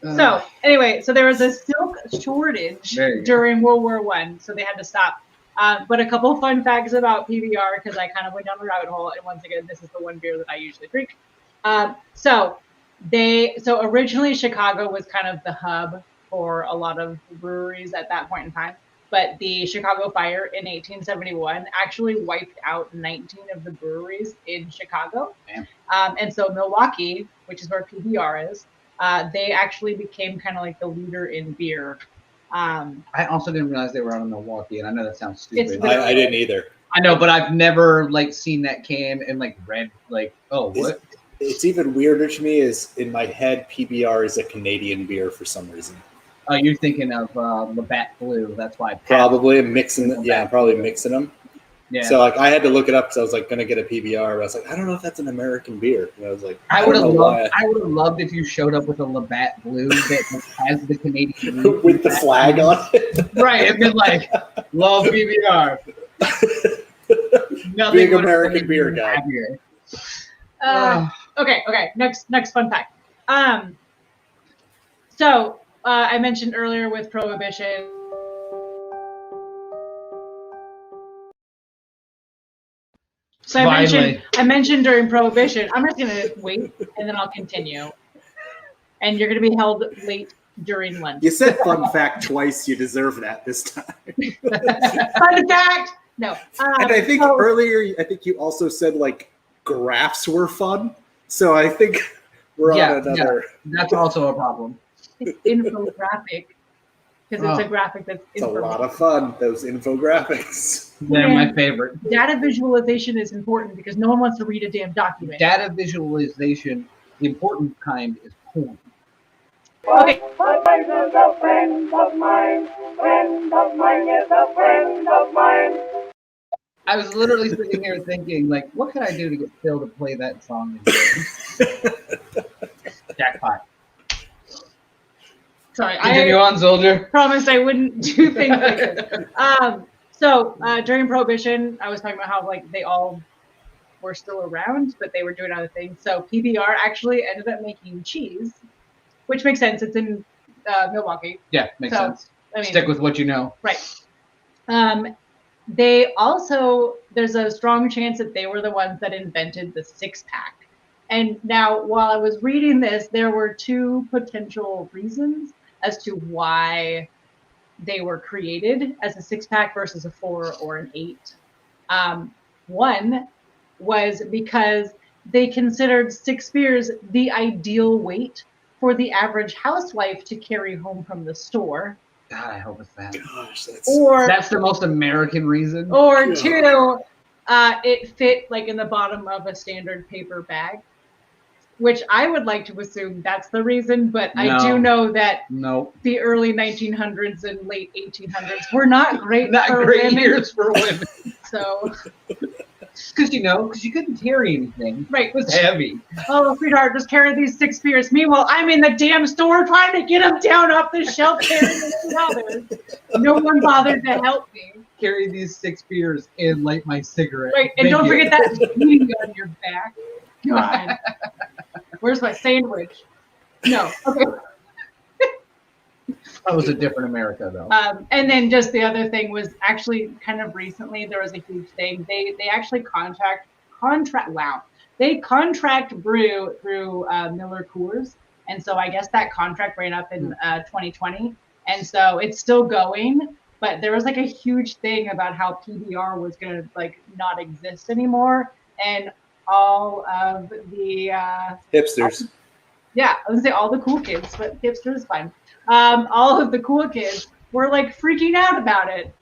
So anyway, so there was a silk shortage during World War I, so they had to stop. But a couple of fun facts about PBR, because I kind of went down the rabbit hole, and once again, this is the one beer that I usually drink. So originally Chicago was kind of the hub for a lot of breweries at that point in time. But the Chicago fire in 1871 actually wiped out 19 of the breweries in Chicago. And so Milwaukee, which is where PBR is, they actually became kind of like the leader in beer. I also didn't realize they were out of Milwaukee, and I know that sounds stupid. I didn't either. I know, but I've never like seen that can and like read like, what? It's even weirder to me is in my head, PBR is a Canadian beer for some reason. Oh, you're thinking of Labatt Blue. That's why. Probably mixing them. Yeah, probably mixing them. Yeah. So like I had to look it up because I was like going to get a PBR. But I was like, I don't know if that's an American beer. And I was like, I would have loved if you showed up with a Labatt Blue that has the Canadian with the flag on it. Right, and been like, love PBR. Big American beer guy. Okay. Next fun fact. So I mentioned earlier with Prohibition. So I mentioned during Prohibition. I'm just gonna wait and then I'll continue. And you're gonna be held late during lunch. You said fun fact twice. You deserve that this time. Fun fact. No. And I think earlier, you also said like graphs were fun. So I think we're on another. Yeah, that's also a problem. It's infographic because it's a graphic that's. It's a lot of fun. Those infographics. They're my favorite. Data visualization is important because no one wants to read a damn document. Data visualization, the important kind, is porn. Okay. My wife is a friend of mine. Friend of mine is a friend of mine. I was literally sitting here thinking, like, what could I do to get Phil to play that song? Jackpot. Sorry, Continue on, soldier. Promised I wouldn't do things like this. So during Prohibition, I was talking about how like they all were still around, but they were doing other things. So PBR actually ended up making cheese, which makes sense. It's in Milwaukee. Yeah, makes sense. I mean, stick with what you know. Right. They also, there's a strong chance that they were the ones that invented the six-pack. And now, while I was reading this, there were two potential reasons. as to why they were created as a 6-pack versus a 4 or an 8. One was because they considered 6 beers the ideal weight for the average housewife to carry home from the store. God, I hope it's that. Gosh, That's the most American reason. Or Yeah. 2, it fit like in the bottom of a standard paper bag, which I would like to assume that's the reason, but I do know that the early 1900s and late 1800s were not great for women. years for women. So, because you couldn't carry anything. Right. It was heavy. Oh, sweetheart, just carry these 6 beers. Meanwhile, I'm in the damn store trying to get them down off the shelf, carrying the others. No one bothered to help me. Carry these 6 beers and light my cigarette. Right, and don't forget that beating on your back. God. Where's my sandwich? No. Okay. That was a different America, though. And then just the other thing was actually kind of recently there was a huge thing. They actually contract brew through Miller Coors, and so I guess that contract ran up in 2020, and so it's still going. But there was like a huge thing about how PBR was gonna like not exist anymore, and all of the hipsters. Yeah, I was gonna say all the cool kids, but hipster is fine. All of the cool kids were like freaking out about it.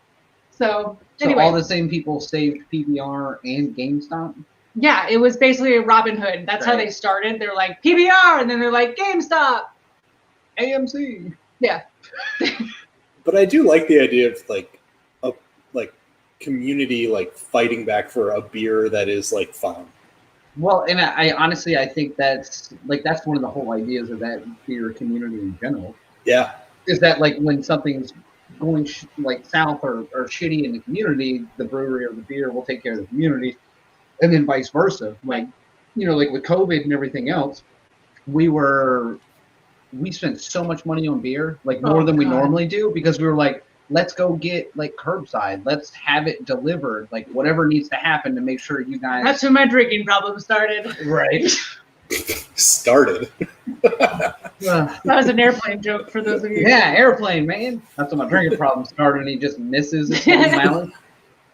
So anyway, all the same people saved PBR and GameStop. Yeah, it was basically a Robin Hood. That's how they started. They're like PBR, and then they're like GameStop, AMC. Yeah. But I do like the idea of like a community like fighting back for a beer that is like fun. Well, and I honestly think that's one of the whole ideas of that beer community in general. Yeah. Is that like when something's going like south or shitty in the community, the brewery or the beer will take care of the community, and then vice versa. Like, like with COVID and everything else, we spent so much money on beer, like more than we normally do, because we were like, let's go get like curbside. Let's have it delivered. Like whatever needs to happen to make sure you guys. That's when my drinking problem started. Right. Started. That was an airplane joke for those of you. Yeah, airplane, man. That's when my drinking problem started, and he just misses his whole mouth.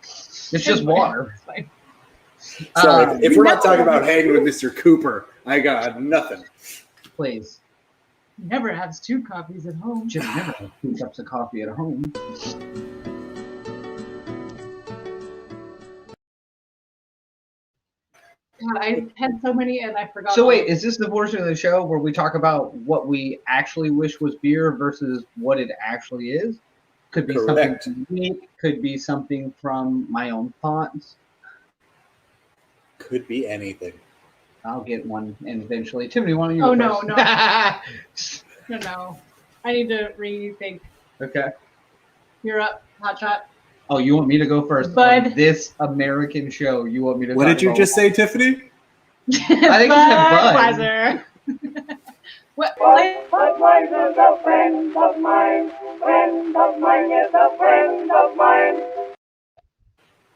It's just water. So if we're not talking about hanging with Mr. Cooper, I got nothing. Please. Never has 2 coffees at home. Just never have 2 cups of coffee at home. God, I had so many and I forgot. So wait, is this the portion of the show where we talk about what we actually wish was beer versus what it actually is? Could be something unique, could be something from my own thoughts. Could be anything. I'll get one and eventually. Tiffany, why don't you? Oh, go no. No. I need to rethink. Okay. You're up, hotshot. Oh, you want me to go first? Bud. On this American show, you want me to? What did you just say, Tiffany? I think Budweiser. What? Budweiser's a friend of mine. Friend of mine is a friend of mine.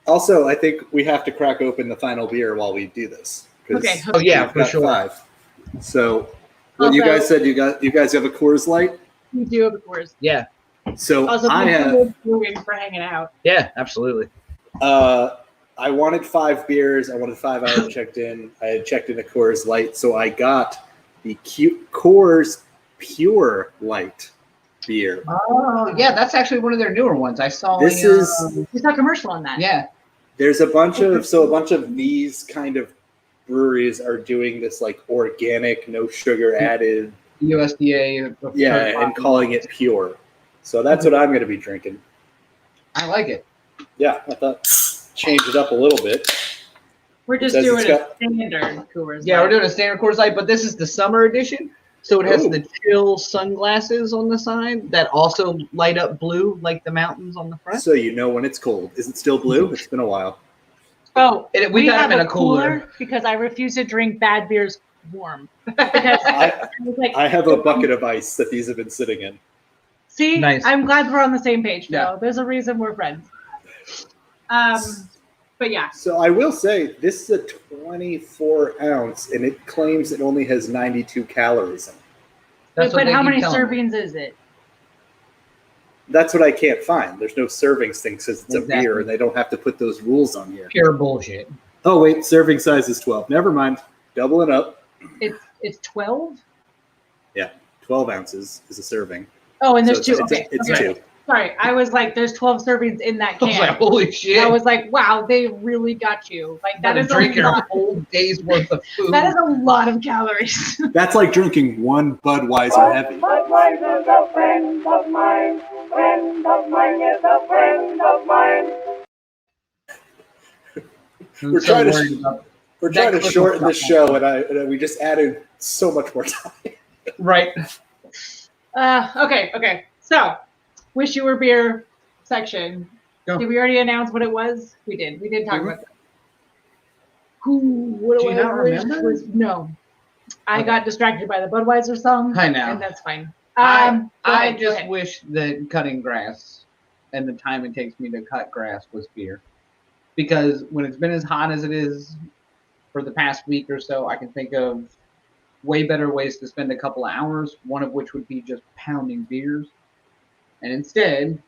Also, I think we have to crack open the final beer while we do this. Okay. Oh yeah, for sure. 5. So, what you guys said, you guys have a Coors Light? We do have a Coors. Yeah. So Also, I have. For hanging out. Yeah, absolutely. I wanted 5 beers. I wanted 5 hours checked in. I had checked in a Coors Light, so I got the Coors Pure Light beer. Oh yeah, that's actually one of their newer ones. I saw. This is. We saw a commercial on that. Yeah. There's a bunch of these kind of breweries are doing this like organic, no sugar added. USDA. Yeah, and calling it pure. So that's what I'm going to be drinking. I like it. Yeah, I thought change it up a little bit. We're just doing a standard Coors. Yeah, we're doing a standard Coors Light, but this is the summer edition. So it has the chill sunglasses on the side that also light up blue like the mountains on the front. So you know when it's cold. Is it still blue? It's been a while. Oh, we got them in a cooler because I refuse to drink bad beers warm. Because I have a bucket of ice that these have been sitting in. See, nice. I'm glad we're on the same page now. Yeah. There's a reason we're friends. But yeah. So I will say this is a 24 ounce, and it claims it only has 92 calories in it. That's but what how they many keep telling me. servings is it? That's what I can't find. There's no servings thing because it's Exactly. a beer, and they don't have to put those rules on here. Pure bullshit. Oh wait, serving size is 12. Never mind. Double it up. It's 12. Yeah, 12 ounces is a serving. Oh, and there's So two. it's Okay. two. Sorry, I was like, there's 12 servings in that I was can. like, holy shit. I was like, wow, they really got you. Like that is drinking a a lot. whole day's worth of food. That is a lot of calories. That's like drinking one Budweiser heavy. Budweiser's a friend of mine. Friend of mine is a friend of mine. We're trying to shorten the show, and we just added so much more time. Right. Okay. So, wish you were beer section. Go. Did we already announce what it was? We did. We did talk about that. What Do do you I not wish remember? No. I Okay. got distracted by the Budweiser song. I know. And that's fine. I Go ahead. just wish that cutting grass and the time it takes me to cut grass was beer. Because when it's been as hot as it is for the past week or so, I can think of way better ways to spend a couple of hours, one of which would be just pounding beers. And instead,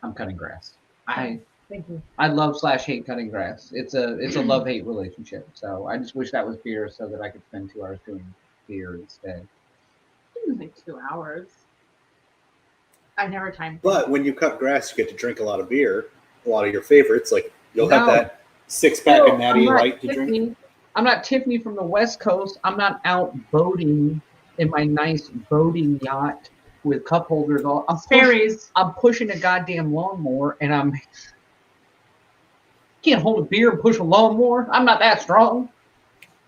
I'm cutting grass. Thank you. I love/hate cutting grass. It's a love-hate relationship. So I just wish that was beer so that I could spend 2 hours doing beer instead. It was like 2 hours. I never timed. But when you cut grass, you get to drink a lot of beer, a lot of your favorites. Like you'll have No. that 6-pack of Natty I'm not Light to drink. Tiffany. I'm not Tiffany from the West Coast. I'm not out boating in my nice boating yacht with cup holders. I'm pushing a goddamn lawnmower, and I'm can't hold a beer and push a lawnmower. I'm not that strong.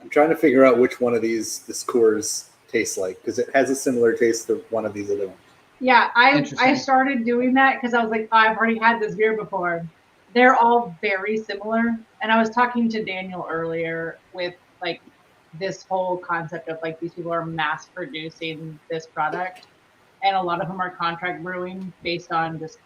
I'm trying to figure out which one of this Coors tastes like because it has a similar taste to one of these other ones. Yeah, I Interesting. started doing that because I was like, oh, I've already had this beer before. They're all very similar. And I was talking to Daniel earlier with like this whole concept of like these people are mass producing this product. And a lot of them are contract brewing based on just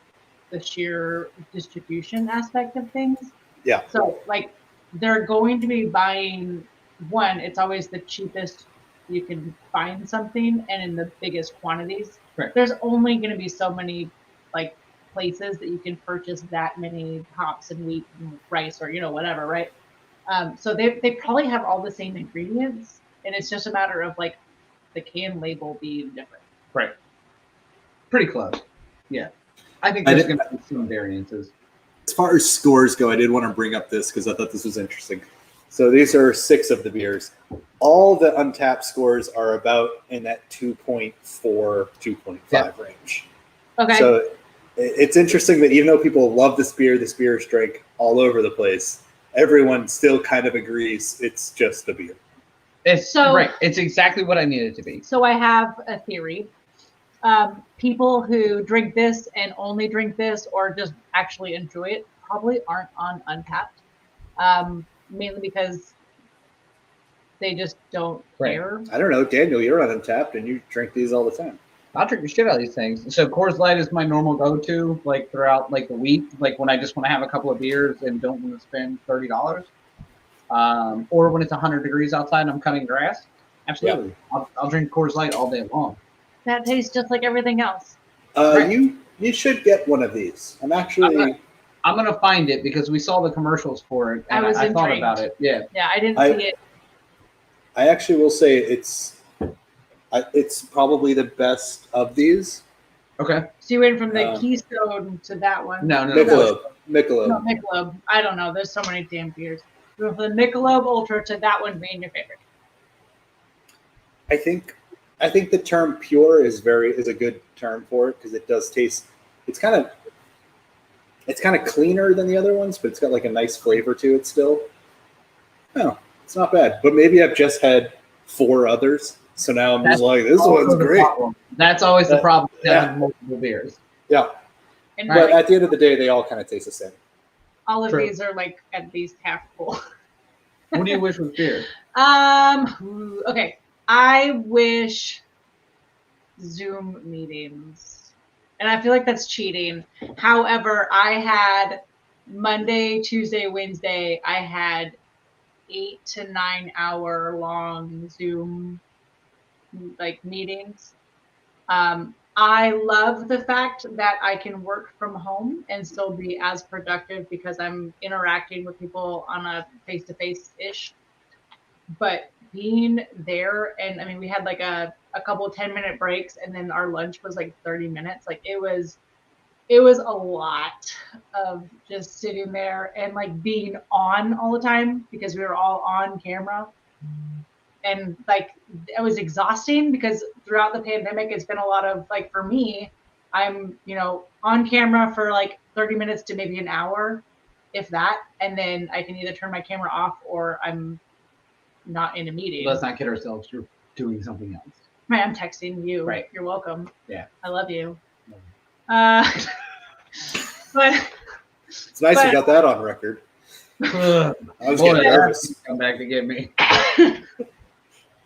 the sheer distribution aspect of things. Yeah. So like they're going to be buying one, it's always the cheapest you can find something and in the biggest quantities. Right. There's only going to be so many like places that you can purchase that many hops and wheat and rice or whatever, right? So they probably have all the same ingredients, and it's just a matter of like the can label being different. Right. Pretty close. Yeah. I think there's going to be some variances. As far as scores go, I did want to bring up this because I thought this was interesting. So these are 6 of the beers. All the Untappd scores are about in that 2.4, 2.5 range. Okay. So it's interesting that even though people love this beer is drank all over the place, everyone still kind of agrees it's just a beer. Right. It's exactly what I needed it to be. So I have a theory. People who drink this and only drink this or just actually enjoy it probably aren't on Untappd. Mainly because they just don't care. I don't know, Daniel, you're on Untappd and you drink these all the time. I'll drink the shit out of these things. So Coors Light is my normal go-to, like throughout like the week, like when I just want to have a couple of beers and don't want to spend $30, or when it's 100 degrees outside and I'm cutting grass. Absolutely, yeah. I'll drink Coors Light all day long. That tastes just like everything else. Right. You should get one of these. I'm gonna find it because we saw the commercials for it and I thought about it. Yeah. Yeah, I didn't see it. I actually will say it's probably the best of these. Okay. So you went from the Keystone to that one. No. Michelob. No, Michelob. I don't know. There's so many damn beers. You went from the Michelob Ultra to that one being your favorite. I think the term pure is a good term for it because it does taste. It's kind of cleaner than the other ones, but it's got like a nice flavor to it still. No, it's not bad. But maybe I've just had 4 others, so now I'm just like, this one's great. Problem. That's always the problem with having multiple beers. Yeah. And but at the end of the day, they all kind of taste the same. All of these are like at least half full. What do you wish was beer? Okay. I wish Zoom meetings. And I feel like that's cheating. However, I had Monday, Tuesday, Wednesday, I had 8 to 9 hour long Zoom like meetings. I love the fact that I can work from home and still be as productive because I'm interacting with people on a face-to-face-ish. But being there, and I mean, we had like a couple 10-minute breaks, and then our lunch was like 30 minutes. Like it was a lot of just sitting there and like being on all the time because we were all on camera. And like it was exhausting because throughout the pandemic, it's been a lot of like for me, I'm, on camera for like 30 minutes to maybe an hour, if that. And then I can either turn my camera off or I'm not in a meeting. Let's not kid ourselves. You're doing something else. Right, I'm texting you. Right. You're welcome. Yeah. I love you. Love But It's nice you got that on record. I was getting nervous. Come back to get me.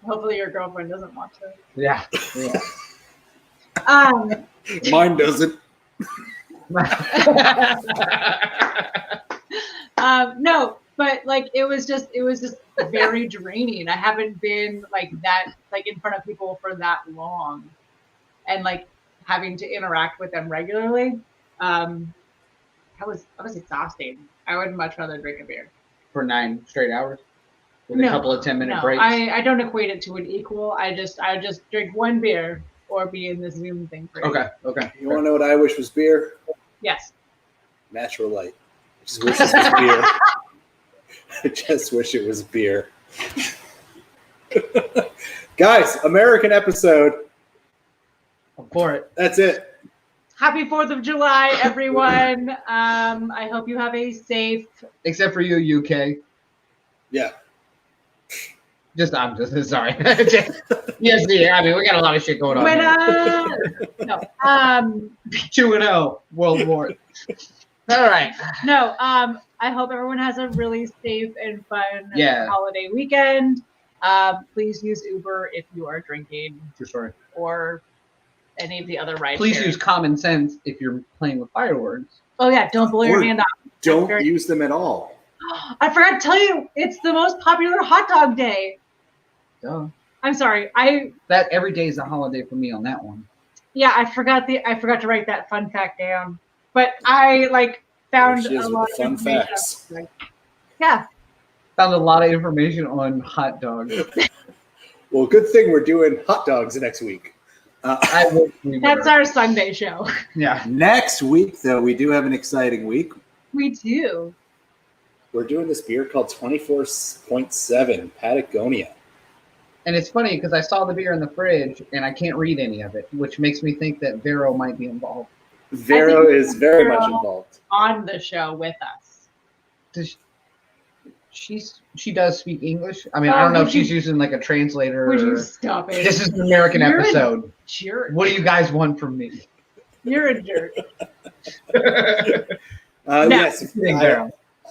hopefully your girlfriend doesn't watch this. Yeah. Mine doesn't. No, but like it was just very draining. I haven't been like that, like in front of people for that long, and like having to interact with them regularly. That was exhausting. I would much rather drink a beer For 9 straight hours with a couple of 10-minute breaks. I don't equate it to an equal. I just drink one beer or be in this Zoom thing for Okay. You want to know what I wish was beer? Yes. Natural Light. I just wish it was beer. I just wish it was beer. Guys, American episode. I'm for it. That's it. Happy 4th of July, everyone. I hope you have a safe. Except for you, UK. Yeah. I'm just sorry. Yes, yeah. I mean, we got a lot of shit going on. No. 2-0 World War. All right. No. I hope everyone has a really safe and fun holiday weekend. Please use Uber if you are drinking. For sure. Or any of the other ride. Please use common sense if you're playing with fireworks. Oh yeah, don't blow your hand off. Don't use them at all. I forgot to tell you, it's the most popular hot dog day. Duh. I'm sorry. That every day is a holiday for me on that one. Yeah, I forgot to write that fun fact down. But I found a lot of fun facts. Yeah. Found a lot of information on hot dogs. Well, good thing we're doing hot dogs next week. That's our Sunday show. Yeah. Next week, though, we do have an exciting week. We do. We're doing this beer called 24.7 Patagonia. And it's funny because I saw the beer in the fridge and I can't read any of it, which makes me think that Vero might be involved. Vero is very much involved. On the show with us. She does speak English. I mean, I don't know if she's using like a translator. Would you stop it? This is an American episode. Jerk. What do you guys want from me? You're a jerk. Yes,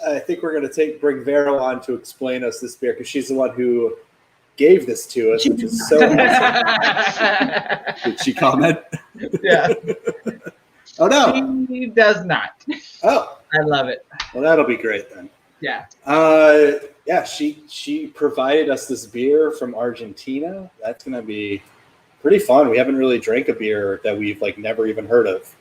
I think we're going to bring Vero on to explain us this beer because she's the one who gave this to us, which is so awesome. Did she comment? Yeah. Oh no, she does not. Oh, I love it. Well, that'll be great then. Yeah. Yeah. She provided us this beer from Argentina. That's gonna be pretty fun. We haven't really drank a beer that we've never even heard of.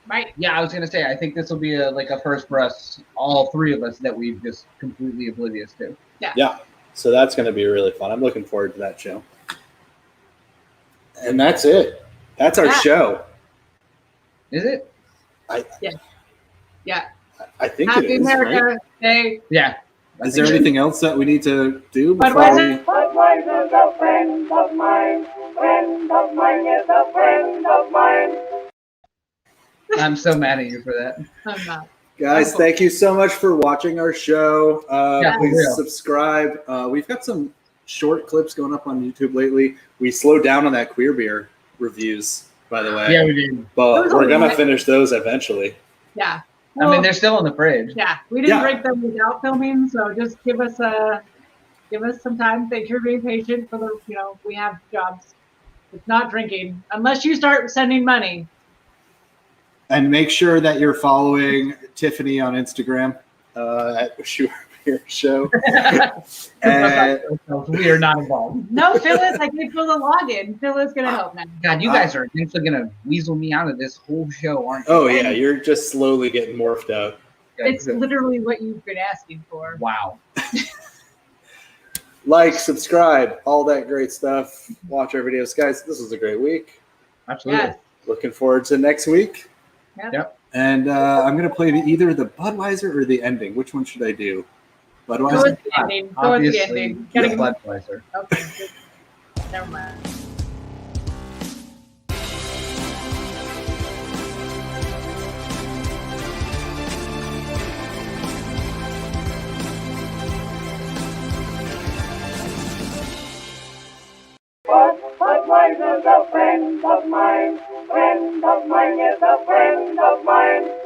Right. Yeah, I was gonna say I think this will be a first for us, all three of us, that we've just completely oblivious to. Yeah. Yeah. So that's gonna be really fun. I'm looking forward to that show. And that's it. That's our show. Is it? Yeah. I think Happy it is, America right? Day. Yeah. Is there anything else that we need to do before Budweiser's a friend of mine. Friend of mine is a friend of mine. I'm so mad at you for that. I'm not. Guys, thank you so much for watching our show. Please subscribe. We've got some short clips going up on YouTube lately. We slowed down on that queer beer reviews, by the way. Yeah, we did. But we're going to finish those eventually. Yeah. Well, I mean, they're still in the fridge. Yeah, we didn't break them without filming, so just give us some time. Thank you for being patient. We have jobs. It's not drinking unless you start sending money. And make sure that you're following Tiffany on Instagram. your show. We are not involved. No, Phyllis, I gave Phil the login. Phyllis gonna help now. God, you guys are eventually gonna weasel me out of this whole show, aren't you? Oh yeah, you're just slowly getting morphed out. It's literally what you've been asking for. Wow. Like, subscribe, all that great stuff. Watch our videos, guys. This was a great week. Absolutely. Yes. Looking forward to next week. Yep. And I'm gonna play either the Budweiser or the ending. Which one should I do? Go Budweiser. with the ending. Go with the ending. Gotta the go. Budweiser. Okay. Good. Never mind. Budweiser's a friend of mine is a friend of mine.